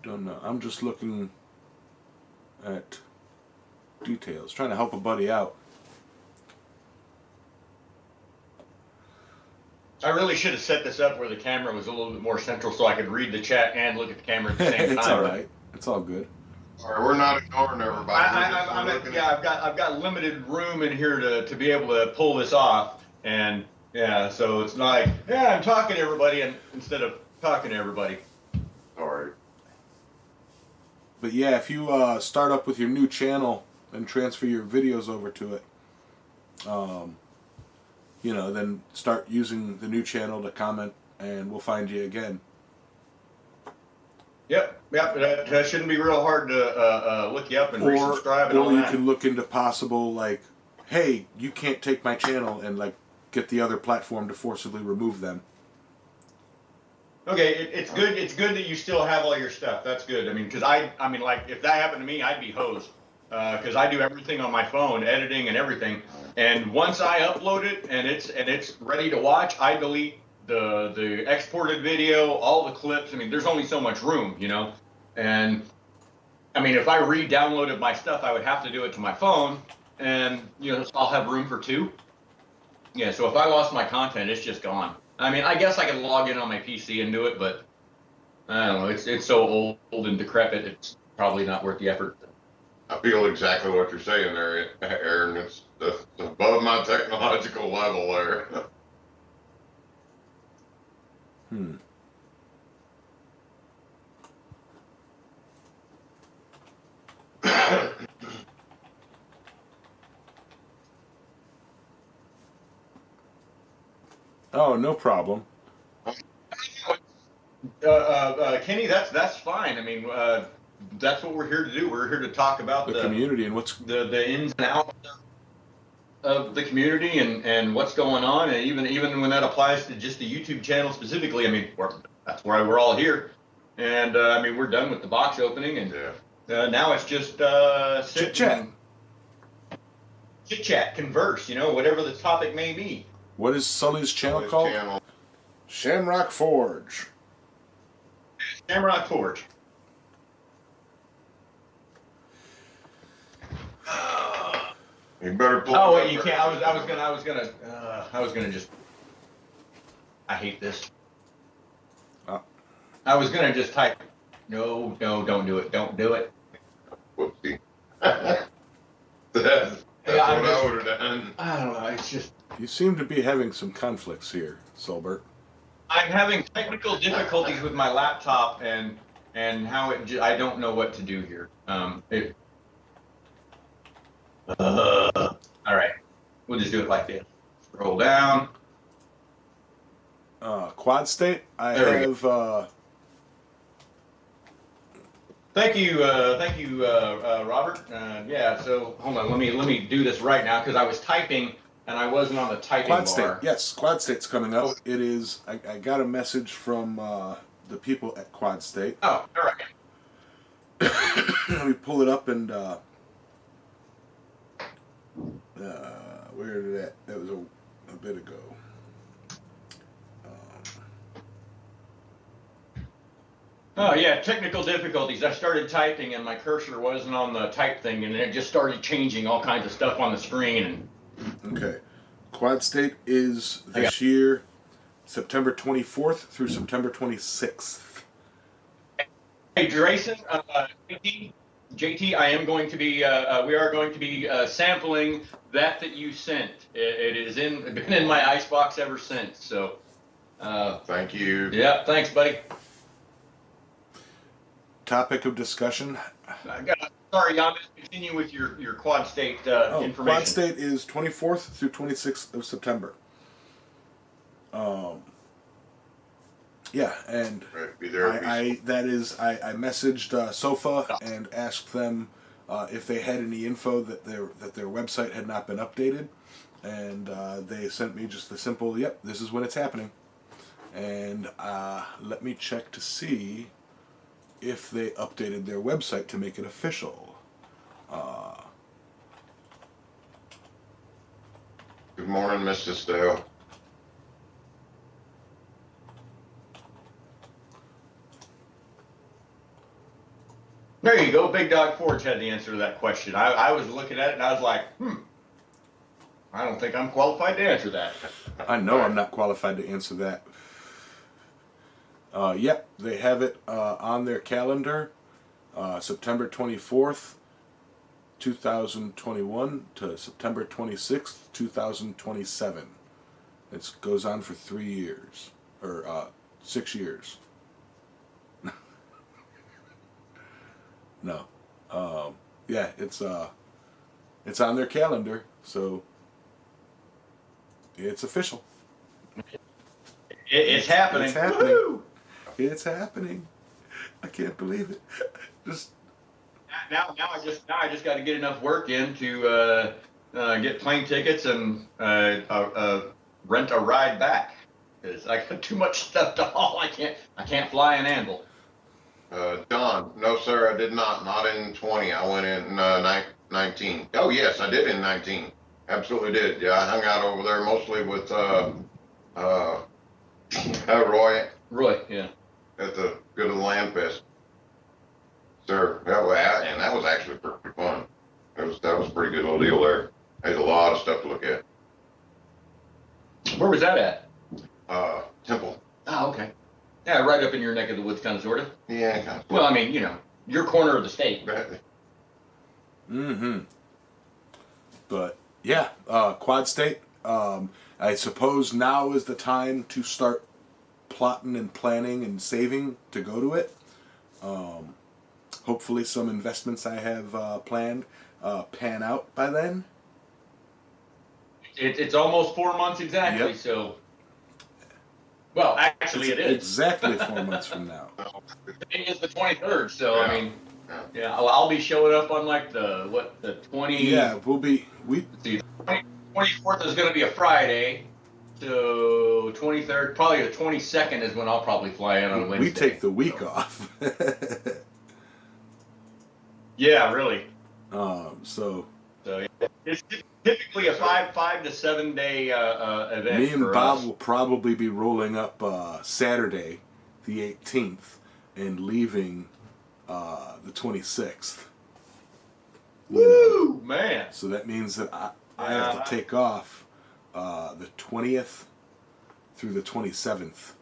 Don't know. I'm just looking at details, trying to help a buddy out. I really should have set this up where the camera was a little bit more central so I could read the chat and look at the camera at the same time. It's all right. It's all good. All right, we're not ignoring everybody. I've got limited room in here to be able to pull this off, and yeah, so it's not like, yeah, I'm talking to everybody, and instead of talking to everybody. Sorry. But yeah, if you start up with your new channel and transfer your videos over to it, then start using the new channel to comment, and we'll find you again. Yep. That shouldn't be real hard to look you up and resubscribe and all that. Or you that. can look into possible, like, hey, you can't take my channel, and like get the other platform to forcibly remove them. Okay, it's good. It's good that you still have all your stuff. That's good. I mean, because like if that happened to me, I'd be hosed. Because I do everything on my phone, editing and everything. And once I upload it and it's ready to watch, I delete the exported video, all the clips. I mean, there's only so much room, And I mean, if I re-downloaded my stuff, I would have to do it to my phone, and I'll have room for two. Yeah. So if I lost my content, it's just gone. I mean, I guess I could log in on my PC and do it, but I don't know. It's so old and decrepit. It's probably not worth the effort. I feel exactly what you're saying there, Aaron. It's above my technological level there. Oh, no problem. Kenny, that's fine. I mean, that's what we're here to do. We're here to talk about the community and what's the ins and outs of the community and what's going on, and even when that applies to just the YouTube channel specifically. I mean, that's why we're all here. And I mean, we're done with the box opening, and now it's just chit chat, converse. Whatever the topic may be. What is Sully's channel called? Shamrock Forge. Shamrock Forge. You better pull. Oh wait, you can't. I was gonna just. I hate this. I was gonna just type. No, don't do it. Don't do it. Whoopsie. That's what I would have done. I don't know. It's just. You seem to be having some conflicts here, Solbert. I'm having technical difficulties with my laptop and how it. I don't know what to do here. We'll just do it like this. Scroll down. Quad State. I There we have. Thank you, Robert. Yeah. So hold on. Let me do this right now because I was typing and I wasn't on the typing Quad bar. State. Yes, Quad State's coming up. It is. I got a message from the people at Quad State. Oh, all right. Let me pull it up and. Where did that? That was a bit ago. Oh yeah, technical difficulties. I started typing and my cursor wasn't on the type thing, and it just started changing all kinds of stuff on the screen. Okay, Quad State is this year, September 24th through September 26th. Hey, Grayson, JT, I am going to be. We are going to be sampling that you sent. It is been in my icebox ever since. So. Thank you. Yeah. Thanks, buddy. Topic of discussion. Sorry, Jan, continue with your Quad State information. Quad State is 24th through 26th of September. Yeah, and Right, be there. I messaged SOFA and asked them if they had any info that their website had not been updated, and they sent me just the simple, "Yep, this is when it's happening," and let me check to see if they updated their website to make it official. Good morning, Mr. Stale. There you go. Big Dog Forge had the answer to that question. I was looking at it and I was like, I don't think I'm qualified to answer that. I know I'm not qualified to answer that. Yep, they have it on their calendar, September 24th, 2021 to September 26th, 2027. It goes on for 3 years, or 6 years. No. Yeah, it's on their calendar, so it's official. It's happening. It's happening. Woo-hoo! It's happening. I can't believe it. Just now I just got to get enough work in to get plane tickets and rent a ride back because I got too much stuff to haul. I can't fly an anvil. John, no sir, I did not. Not in 20. I went in 19. Oh yes, I did in 19. Absolutely did. Yeah, I hung out over there mostly with Roy. Roy, yeah. At the good of the Land Fest. Sir, and that was actually pretty fun. That was a pretty good little deal there. There's a lot of stuff to look at. Where was that at? Temple. Oh, okay. Yeah, right up in your neck of the woods, kind of, sort of. Yeah, kind of. Well, I mean, your corner of the state. Mm-hmm. But yeah, Quad State. I suppose now is the time to start plotting and planning and saving to go to it. Hopefully some investments I have planned pan out by then. It's almost 4 months exactly, Yep. So. Well, actually, It's it is. Exactly 4 months from now. Today is the 23rd, so Yeah. I mean, yeah, I'll be showing up on like the 20. Yeah, we 24th is going to be a Friday, so 23rd, probably the 22nd is when I'll probably fly in on Wednesday. we take the week off. Yeah, really. So So yeah. It's typically a 5 to 7 day event. me and for Bob us. will probably be rolling up Saturday, the 18th, and leaving the 26th. Woo, man! So that means that I have to take off the 20th through the 27th.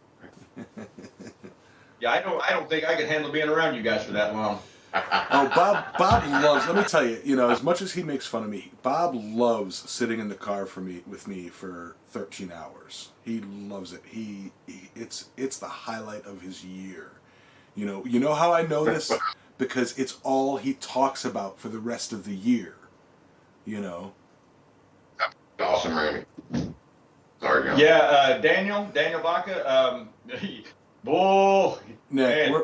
Yeah, I don't think I can handle being around you guys for that long. Oh, Bob loves. Let me tell you, as much as he makes fun of me, Bob loves sitting in the car with me for 13 hours. He loves it. It's the highlight of his year. You know how I know this? Because it's all he talks about for the rest of the year. Oh awesome, Randy. Sorry, John. Yeah, Daniel Baca. Bull. Nick, Man,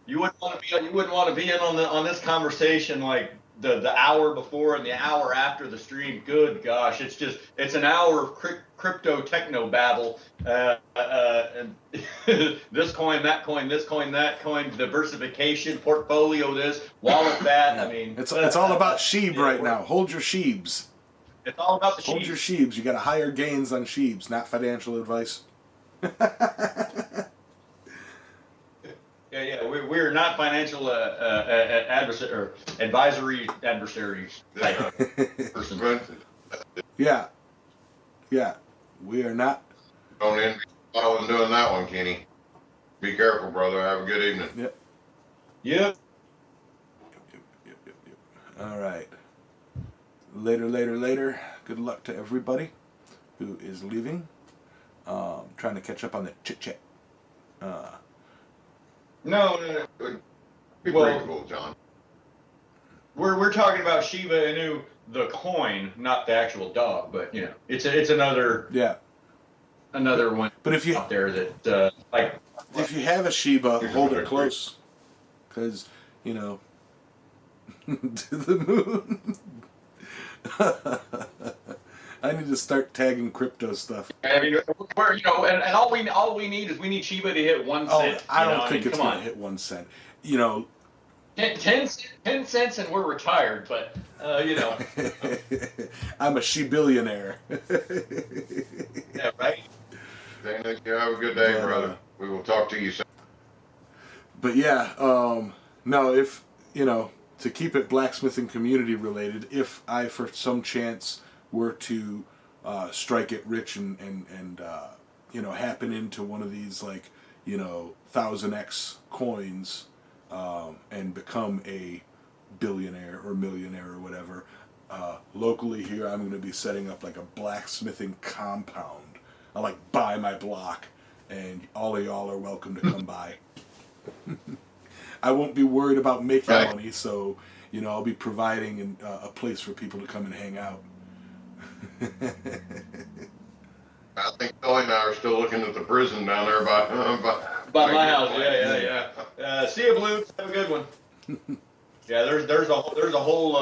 you wouldn't want to be in on this conversation like the hour before and the hour after the stream. Good gosh, it's an hour of crypto techno battle. And this coin, that coin, this coin, that coin, diversification, portfolio, this, wallet, that. I mean, it's all about sheep right now. Hold your sheeps. It's all about the sheep. Hold your sheeps. You got higher gains on sheeps, not financial advice. Yeah. We're not financial advisory adversaries type of person. Yeah. We are not. Don't envy you. I wasn't doing that one, Kenny. Be careful, brother. Have a good evening. Yep. Yep. All right. Later. Good luck to everybody who is leaving. Trying to catch up on the chit chat. No. Be Well, grateful, John. We're talking about Shiba Inu, the coin, not the actual dog, but you know, it's another one. But if you out there that like if you have a Shiba, hold it close, because you know to the moon. I need to start tagging crypto stuff. I mean, and all we need is Shiba to hit 1 cent. I don't think it's going to hit 1 cent. You know, 10 cents and we're retired, but you know. I'm a she-billionaire. Yeah, right. Dana, you have a good day, brother. We will talk to you soon. But yeah, no, if, to keep it blacksmithing community related, if I, for some chance, were to strike it rich and happen into one of these, 1000x coins, and become a billionaire or millionaire or whatever, locally here I'm going to be setting up like a blacksmithing compound. I'll buy my block, and all of y'all are welcome to come by. I won't be worried about making money, so I'll be providing a place for people to come and hang out. I think Billy and I are still looking at the prison down there by my house. Yeah. See you, Blue. Have a good one. Yeah, there's a whole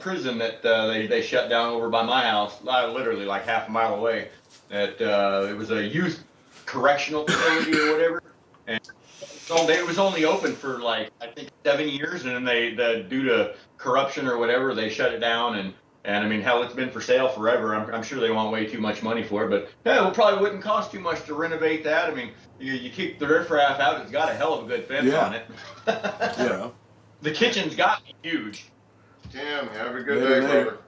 prison that they shut down over by my house, literally like half a mile away. That it was a youth correctional facility or whatever, and so it was only open for I think 7 years, and then they due to corruption or whatever they shut it down. And I mean, hell, it's been for sale forever. I'm sure they want way too much money for it, but yeah, it probably wouldn't cost too much to renovate that. I mean, you keep the riffraff out, it's got a hell of a good fence on it. Yeah. The kitchen's got to be huge. Tim, have a good day, brother.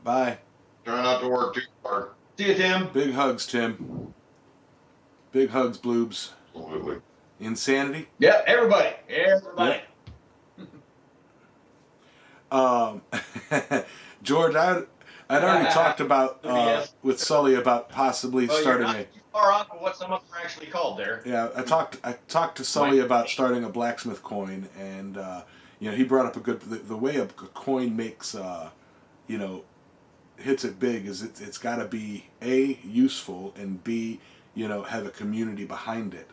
Bye. Try not to work too hard. See you, Tim. Big hugs, Tim. Big hugs, Bloobs. Absolutely. Insanity? Yeah, everybody. Yep. George, I'd already talked about with Sully about possibly starting you're not too far off of what some of them are actually called there. Yeah, I talked to Sully about starting a blacksmith coin, and he brought up the way a coin makes hits it big is it's got to be A, useful, and B, have a community behind it,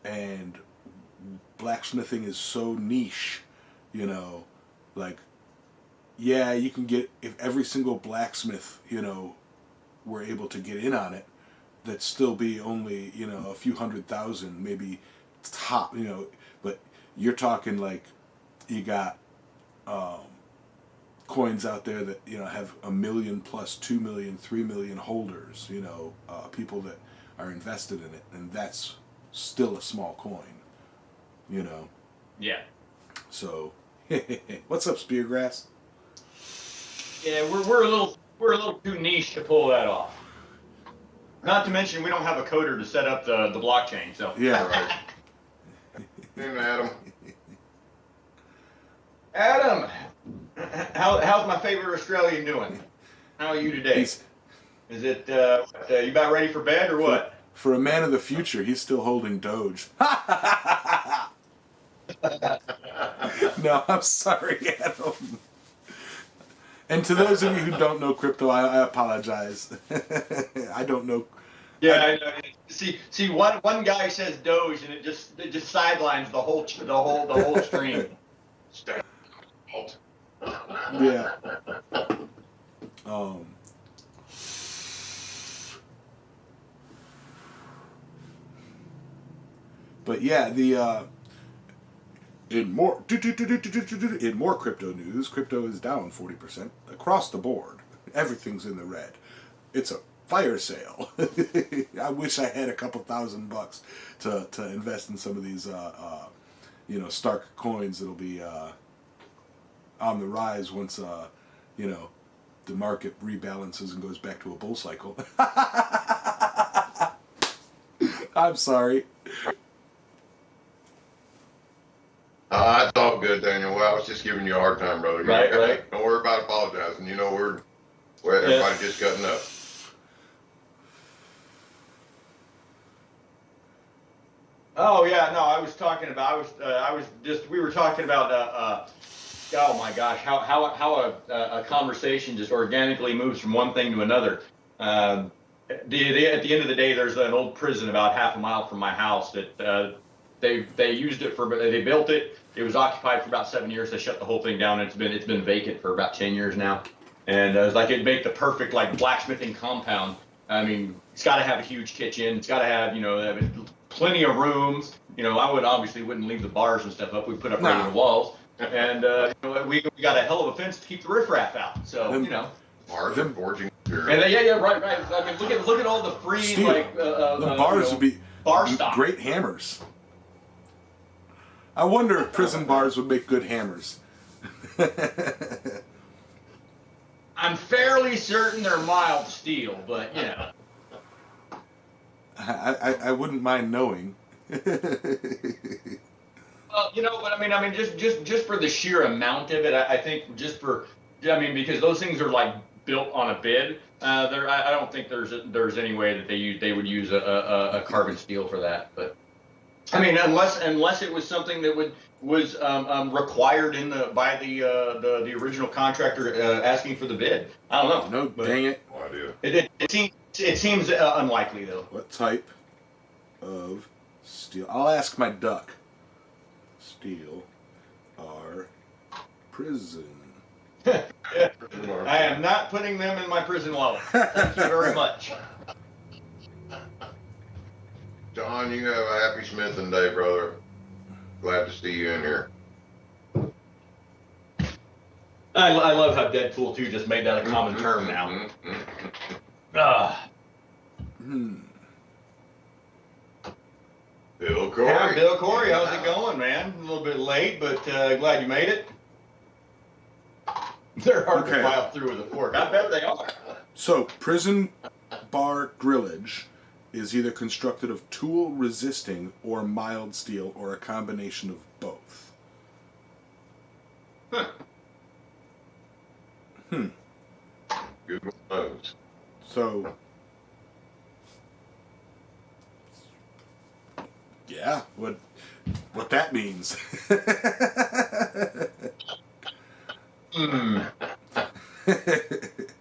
and blacksmithing is so niche. You can get, if every single blacksmith, were able to get in on it, that'd still be only, a few 100,000, maybe top, but you're talking you got coins out there that, have 1 million plus 2 million, 3 million holders, people that are invested in it, and that's still a small coin, Yeah. So, what's up, Speargrass? Yeah, we're a little too niche to pull that off. Not to mention we don't have a coder to set up the blockchain. So yeah, right. Hey, Adam. Adam, how's my favorite Australian doing? How are you today? Is it you about ready for bed or what? For a man of the future, he's still holding Doge. No, I'm sorry, Adam. And to those of you who don't know crypto, I apologize. I don't know. Yeah, I know. See, one guy says Doge, and it just sidelines the whole stream. Yeah. But yeah, in more crypto news, crypto is down 40% across the board. Everything's in the red. It's a fire sale. I wish I had a couple $1,000 to invest in some of these Stark coins that'll be on the rise once the market rebalances and goes back to a bull cycle. I'm sorry. It's all good, Daniel. Well, I was just giving you a hard time, brother. Right. Don't worry about apologizing. You know, we're everybody just cutting up. Oh yeah, no, I was talking about. We were talking about. Oh my gosh, how a conversation just organically moves from one thing to another. At the end of the day, there's an old prison about half a mile from my house that they used it they built it. It was occupied for about 7 years. They shut the whole thing down. And it's been vacant for about 10 years now. And it was like it'd make the perfect like blacksmithing compound. I mean, it's got to have a huge kitchen. It's got to have plenty of rooms. I wouldn't leave the bars and stuff up. We put up regular walls. And we got a hell of a fence to keep the riffraff out. So Bars are forging. And right. I mean, look at all the free Steel. the bars would be bar stock. Great hammers. I wonder if prison bars would make good hammers. I'm fairly certain they're mild steel, but I wouldn't mind knowing. Well, but I mean, just for the sheer amount of it, I think because those things are like built on a bid. I don't think there's any way that they would use a carbon steel for that. But I mean, unless it was something that was required by the original contractor asking for the bid. I don't know. No, dang it. No idea. It seems unlikely though. What type of steel? I'll ask my duck. Steel are prison. I am not putting them in my prison wallet. Thank you very much. John, you have a happy Smithing Day, brother. Glad to see you in here. I love how Deadpool 2 just made that a common term now. Bill Corey. Yeah, Bill Corey, how's it going, man? A little bit late, but glad you made it. They're hard to file through with a fork. I bet they are. So, prison bar grillage is either constructed of tool-resisting or mild steel or a combination of both. Good one knows. So, yeah, what that means.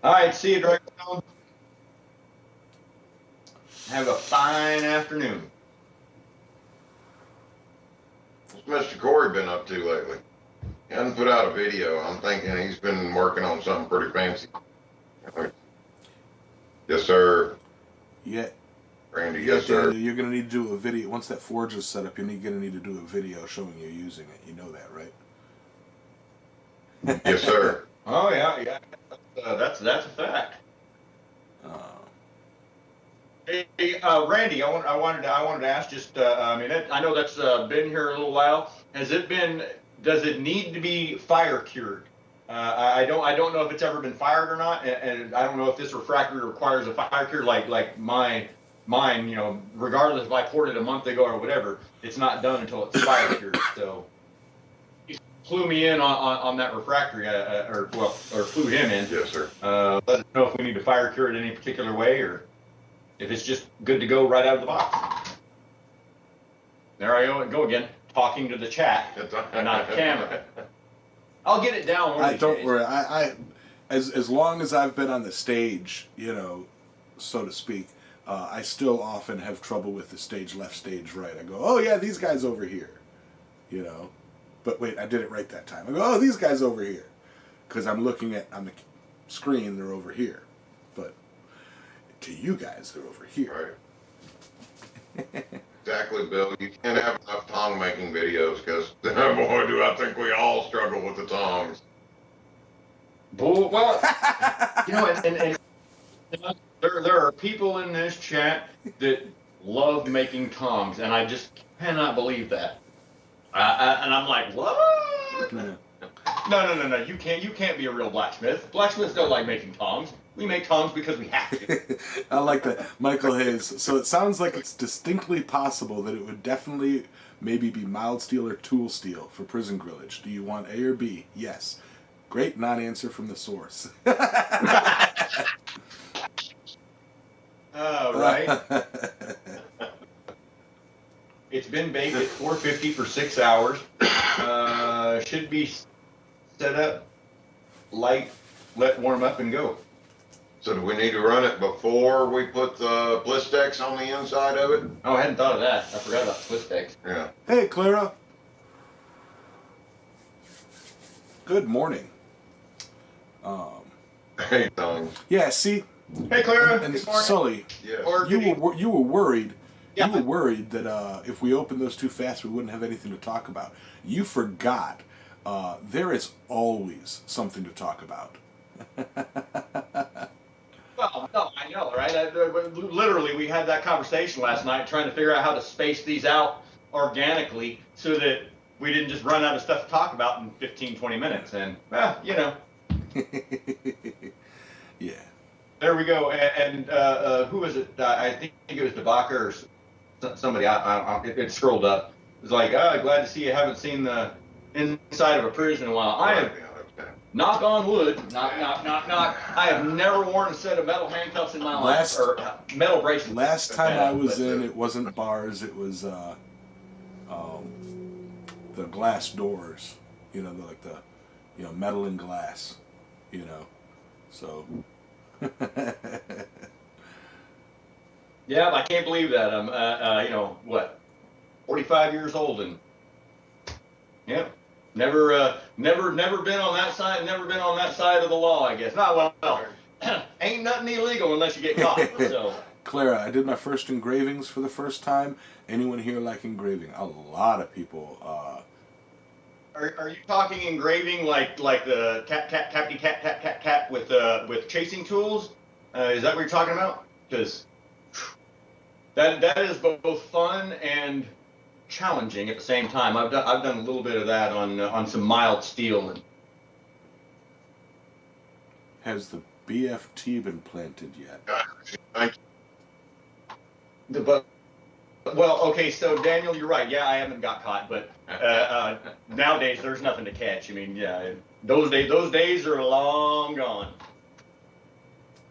All right, see you, Dragstone. Have a fine afternoon. What's Mr. Corey been up to lately? He hasn't put out a video. I'm thinking he's been working on something pretty fancy. Yes, sir. Yeah. Randy, yes, sir. You're going to need to do a video. Once that forge is set up, you're going to need to do a video showing you using it. You know that, right? Yes, sir. Oh, yeah. That's a fact. Hey, Randy, I wanted to ask just, I know that's been here a little while. Does it need to be fire cured? I don't know if it's ever been fired or not, and I don't know if this refractory requires a fire cure like mine, regardless if I poured it a month ago or whatever, it's not done until it's fire cured. So you flew me in on that refractory, or flew him in. Yes, sir. Let us know if we need to fire cure it any particular way, or if it's just good to go right out of the box. There I go again, talking to the chat and not the camera. I'll get it down. Don't worry. as long as I've been on the stage, so to speak, I still often have trouble with the stage left, stage right. I go, oh yeah, these guys over here, But wait, I did it right that time. I go, oh, these guys over here, because I'm looking at on the screen, they're over here, but to you guys, they're over here. Right. Exactly, Bill. You can't have enough tong making videos because, boy, do I think we all struggle with the tongs. Well, and there are people in this chat that love making tongs, and I just cannot believe that. And I'm like, what? No. You can't be a real blacksmith. Blacksmiths don't like making tongs. We make tongs because we have to. I like that. Michael Hayes. So it sounds like it's distinctly possible that it would definitely maybe be mild steel or tool steel for prison grillage. Do you want A or B? Yes. Great non-answer from the source. Oh, right. It's been baked at 450 for 6 hours. Should be set up, light, let warm up, and go. So do we need to run it before we put the Blistex on the inside of it? Oh, I hadn't thought of that. I forgot about Blistex. Yeah. Hey, Clara. Good morning. Hey, tongs. Yeah, see? Hey, Clara. And Good morning. Sully, Yes. you were worried. Yeah. You were worried that if we opened those too fast, we wouldn't have anything to talk about. You forgot. There is always something to talk about. Well, no, I know, right? Literally, we had that conversation last night trying to figure out how to space these out organically so that we didn't just run out of stuff to talk about in 15, 20 minutes. And, Yeah. There we go. And who was it? I think it was Debacker or somebody. It scrolled up. It was like, glad to see you haven't seen the inside of a prison in a while. I have, knock on wood, knock. I have never worn a set of metal handcuffs in my life, or metal bracelets. Last time I was in, it wasn't bars. It was the glass doors. Like the metal and glass. So. Yeah, I can't believe that. I'm, 45 years old, and never been on that side. Never been on that side of the law, I guess. Not well. Ain't nothing illegal unless you get caught. So. Clara, I did my first engravings for the first time. Anyone here like engraving? A lot of people. Are you talking engraving like the tap with chasing tools? Is that what you're talking about? Because that is both fun and challenging at the same time. I've done a little bit of that on some mild steel. Has the BFT been planted yet? Thank you. But well, okay, so Daniel, you're right. Yeah, I haven't got caught, but nowadays there's nothing to catch. I mean, yeah, those days are long gone.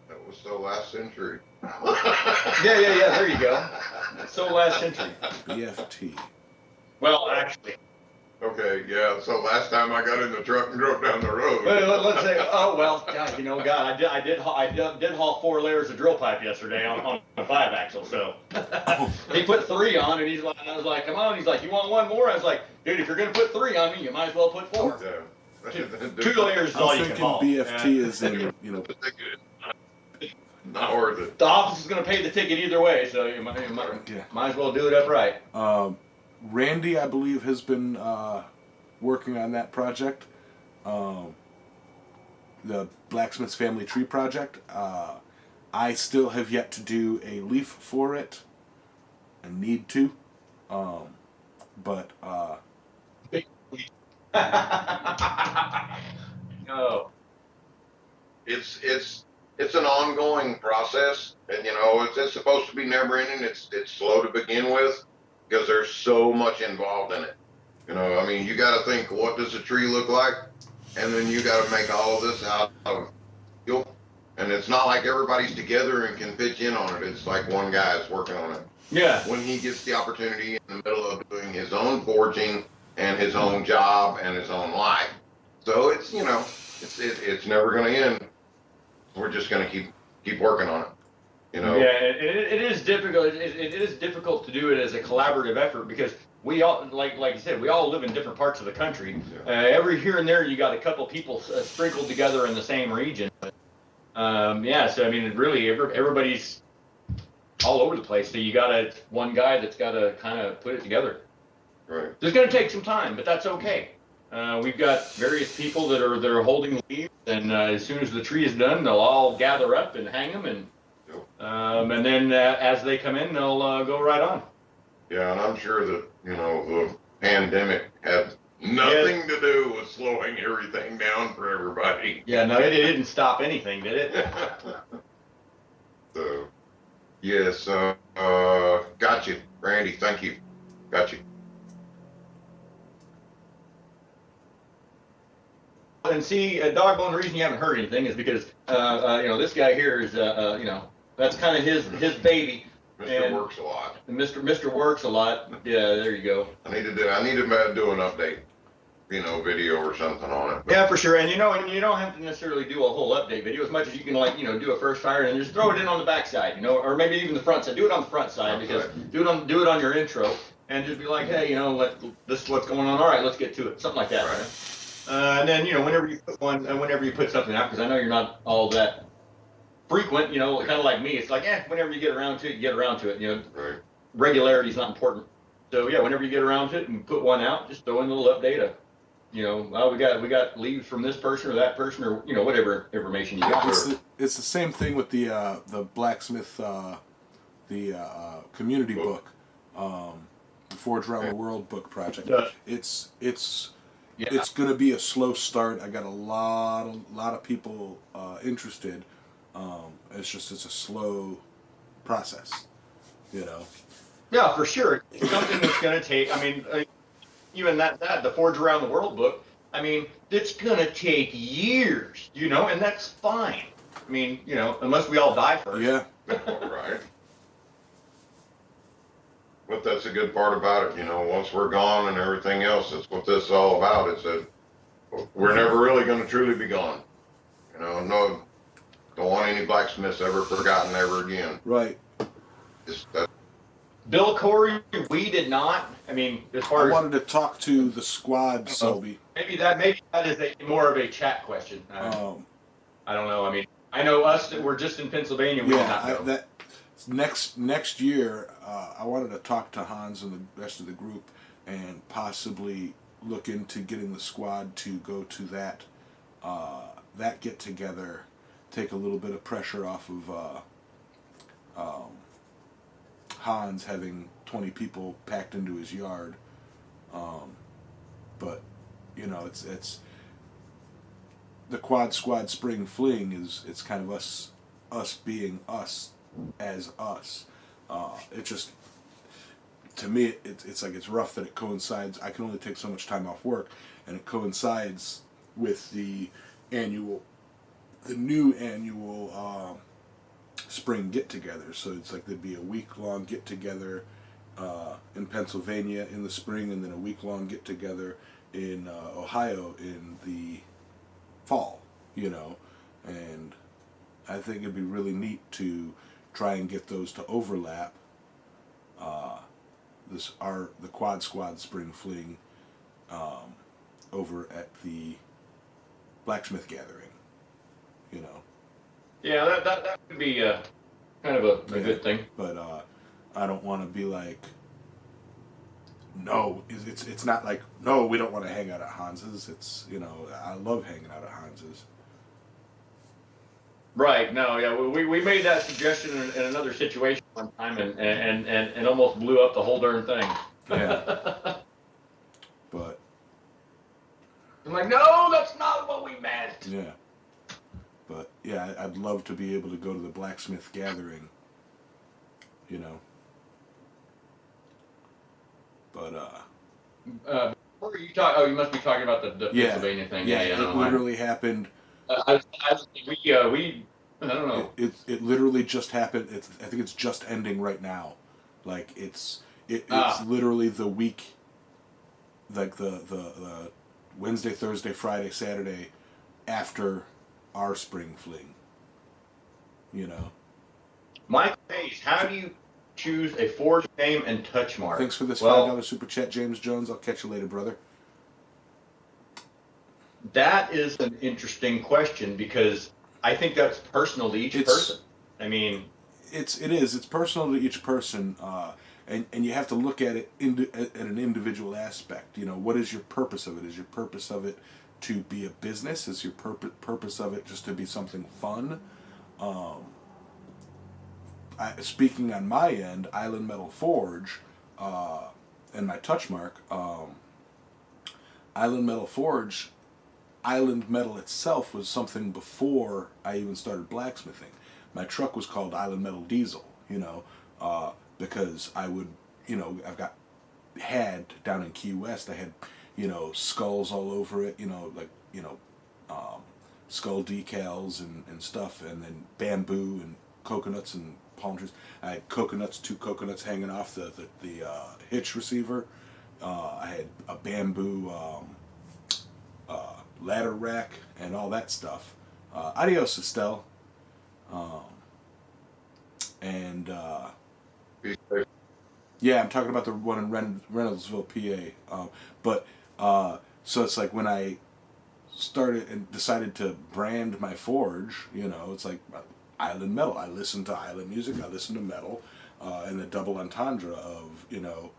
That was so last century. Yeah. There you go. So last century. BFT. Well, actually. Okay, yeah. So last time I got in the truck and drove down the road. Well, let's say, God, I did haul 4 layers of drill pipe yesterday on a 5-axle. So he put 3 on, and I was like, come on. He's like, you want one more? I was like, dude, if you're gonna put 3 on me, you might as well put 4. Yeah. 2 layers is all you can haul. BFT is in, Not worth it. The office is gonna pay the ticket either way, so you might as well do it upright. Randy, I believe, has been working on that project, the Blacksmiths Family Tree Project. I still have yet to do a leaf for it. I need to, but No. It's an ongoing process, and it's supposed to be never ending. It's slow to begin with, because there's so much involved in it. You got to think, what does a tree look like? And then you got to make all of this out of steel. And it's not like everybody's together and can pitch in on it. It's like one guy is working on it. Yeah. When he gets the opportunity in the middle of doing his own forging and his own job and his own life. So it's, you know, it's never going to end. We're just going to keep working on it. You know. Yeah, it is difficult. It is difficult to do it as a collaborative effort because we all, like you said, we all live in different parts of the country. Yeah. Every here and there, you got a couple people sprinkled together in the same region. Yeah, so I mean, really, everybody's all over the place. So you got one guy that's got to kind of put it together. Right. It's going to take some time, but that's okay. We've got various people that are holding leaves, and as soon as the tree is done, they'll all gather up and hang them, and then as they come in, they'll go right on. Yeah, and I'm sure that, you know, the pandemic had nothing to do with slowing everything down for everybody. Yeah, no, it didn't stop anything, did it? So, yes, got you, Randy. Thank you. Got you. And see, doggone, the reason you haven't heard anything is because, you know, this guy here is, you know, that's kind of his baby. Mr. Works a lot. And Mr. Works a lot. Yeah, there you go. I need to do an update, you know, video or something on it. Yeah, for sure. And you know, you don't have to necessarily do a whole update video as much as you can, like, you know, do a first fire and just throw it in on the back side, you know, or maybe even the front side. Do it on the front side because do it on your intro and just be like, hey, you know, this is what's going on. All right, let's get to it. Something like that. Right? And then, you know, whenever you put something out, because I know you're not all that frequent, you know, kind of like me, it's like, whenever you get around to it, you get around to it, you know. Right. Regularity is not important. So yeah, whenever you get around to it and put one out, just throw in a little update of, you know, well, we got leaves from this person or that person or, you know, whatever information you got. It's the same thing with the Blacksmith, the community book, the Forge Around the World book project. It's going to be a slow start. I got a lot of people interested. It's a slow process, you know. Yeah, for sure. It's something that's going to take. I mean, even the Forge Around the World book. I mean, it's going to take years, you know, and that's fine. I mean, you know, unless we all die first. Yeah. Right. But that's a good part about it, you know. Once we're gone and everything else, that's what this is all about. It's that we're never really going to truly be gone. You know, no, don't want any blacksmiths ever forgotten ever again. Right. Bill Corey, we did not. I mean, as far as I wanted to talk to the squad, Selby. Maybe that is more of a chat question. I don't know. I mean, I know us that we're just in Pennsylvania. We did not know. Next year, I wanted to talk to Hans and the rest of the group and possibly look into getting the squad to go to that get together, take a little bit of pressure off of Hans having 20 people packed into his yard. But you know, it's the Quad Squad Spring Fling it's kind of us being us as us. It just, to me, it's like it's rough that it coincides. I can only take so much time off work, and it coincides with the new annual spring get-together. So it's like there'd be a week-long get-together in Pennsylvania in the spring, and then a week-long get-together in Ohio in the fall, you know. And I think it'd be really neat to try and get those to overlap. The Quad Squad Spring Fling over at the Blacksmith Gathering, you know. Yeah, that would be kind of a good thing. But I don't want to be like, no, it's not like, no, we don't want to hang out at Hans's. It's, you know, I love hanging out at Hans's. Right. No. Yeah. We made that suggestion in another situation one time, and almost blew up the whole darn thing. Yeah. But I'm like, no, that's not what we meant. Yeah. But yeah, I'd love to be able to go to the Blacksmith Gathering. You know. But you must be talking about the Pennsylvania thing. Yeah. It literally happened. I don't know. It literally just happened. I think it's just ending right now. Like it's literally the week, like the Wednesday, Thursday, Friday, Saturday after our spring fling. You know. Mike Hayes, how do you choose a forge name and touch mark? Thanks for this $5 super chat, James Jones. I'll catch you later, brother. That is an interesting question because I think that's personal to each person. I mean, it is. It's personal to each person, and you have to look at it at an individual aspect. You know, what is your purpose of it? Is your purpose of it to be a business? Is your purpose of it just to be something fun? Speaking on my end, Island Metal Forge, and my touch mark, Island Metal Forge, Island Metal itself was something before I even started blacksmithing. My truck was called Island Metal Diesel, you know, because I would, you know, had down in Key West, I had, you know, skulls all over it, you know, like, you know, skull decals and stuff, and then bamboo and coconuts and palm trees. I had two coconuts hanging off the hitch receiver. I had a bamboo ladder rack and all that stuff. Adios, Estelle. Yeah, I'm talking about the one in Reynoldsville, PA. So it's like when I started and decided to brand my forge, you know, it's like Island Metal. I listen to island music, I listen to metal, and the double entendre of, you know,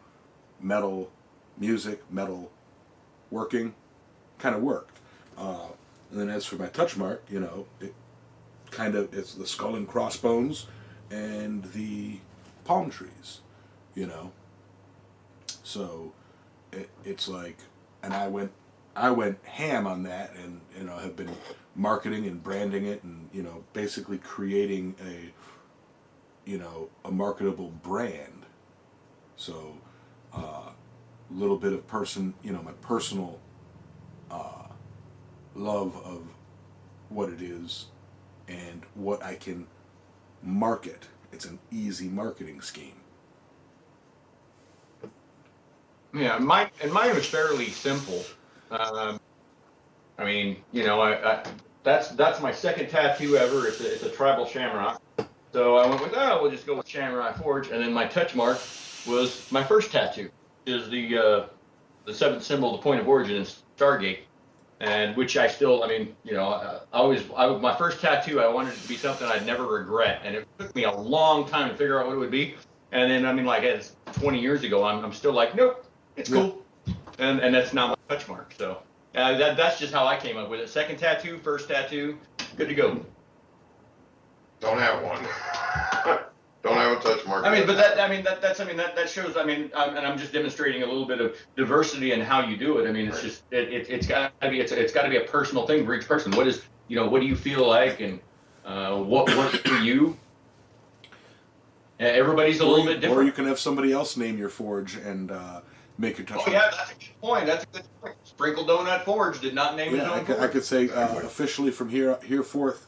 metal music, metal working, kind of worked. And then as for my touch mark, you know, it's the skull and crossbones and the palm trees, you know. So it's like, and I went ham on that, and, you know, have been marketing and branding it, and, you know, basically creating a marketable brand. So a little bit of my personal love of what it is and what I can market. It's an easy marketing scheme. Yeah, mine was fairly simple. I mean, you know, that's my second tattoo ever. It's a tribal shamrock. So I went with, we'll just go with Shamrock Forge, and then my touch mark was my first tattoo, is the seventh symbol, the point of origin in Stargate, and which I still, I mean, you know, my first tattoo, I wanted it to be something I'd never regret, and it took me a long time to figure out what it would be, and then, I mean, like, it's 20 years ago, I'm still like, nope, it's cool, and that's now my touch mark. So that's just how I came up with it. Second tattoo, first tattoo, good to go. Don't have one. Don't have a touch mark. I mean, but that shows. I mean, and I'm just demonstrating a little bit of diversity in how you do it. I mean, it's just it's got to be a personal thing for each person. What is, you know, what do you feel like, and what works for you? Everybody's a little bit different. Or you can have somebody else name your forge and make your touch mark. Oh yeah, that's a good point. That's a good point. Sprinkle Donut Forge did not name his own forge. I could say officially from herewith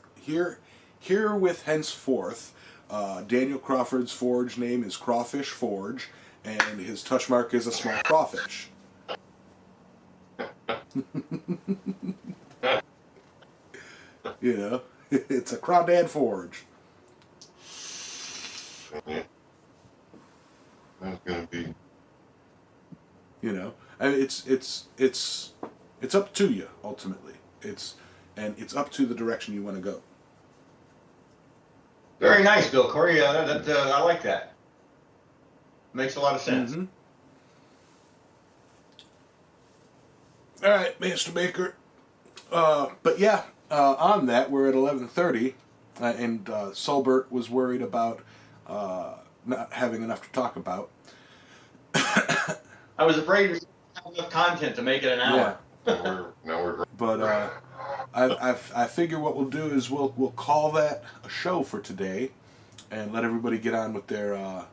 henceforth, Daniel Crawford's forge name is Crawfish Forge, and his touch mark is a small crawfish. You know, it's a Crawdad Forge. That's gonna be. You know, and it's up to you ultimately. It's up to the direction you want to go. Very nice, Bill Corey. I like that. Makes a lot of sense. Mm-hmm. All right, Master Baker. But yeah, on that, we're at 11:30, and Solbert was worried about not having enough to talk about. I was afraid we didn't have enough content to make it an hour. Yeah. Now we're. But I figure what we'll do is we'll call that a show for today, and let everybody get on with their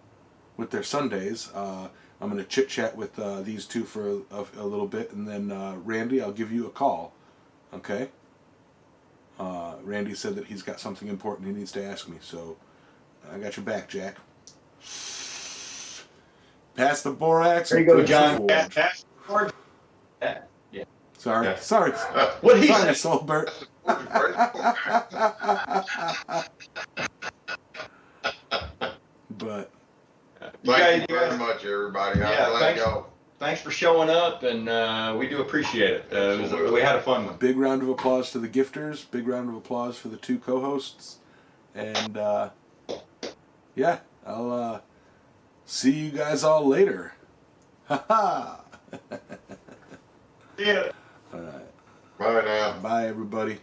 Sundays. I'm going to chit chat with these two for a little bit, and then Randy, I'll give you a call. Okay. Randy said that he's got something important he needs to ask me, so I got your back, Jack. Pass the borax. There you go, John. Pass the borax. Yeah. So Sorry. Yeah. Sorry. What he Sorry, said. Solbert. But Thank you very much, everybody. I'm Yeah, glad y'all. Thanks for showing up, and we do appreciate it. We had a fun one. big round of applause to the gifters. Big round of applause for the 2 co-hosts. And yeah, I'll see you guys all later. Ha ha. Yeah. All right. Bye now. Bye, everybody.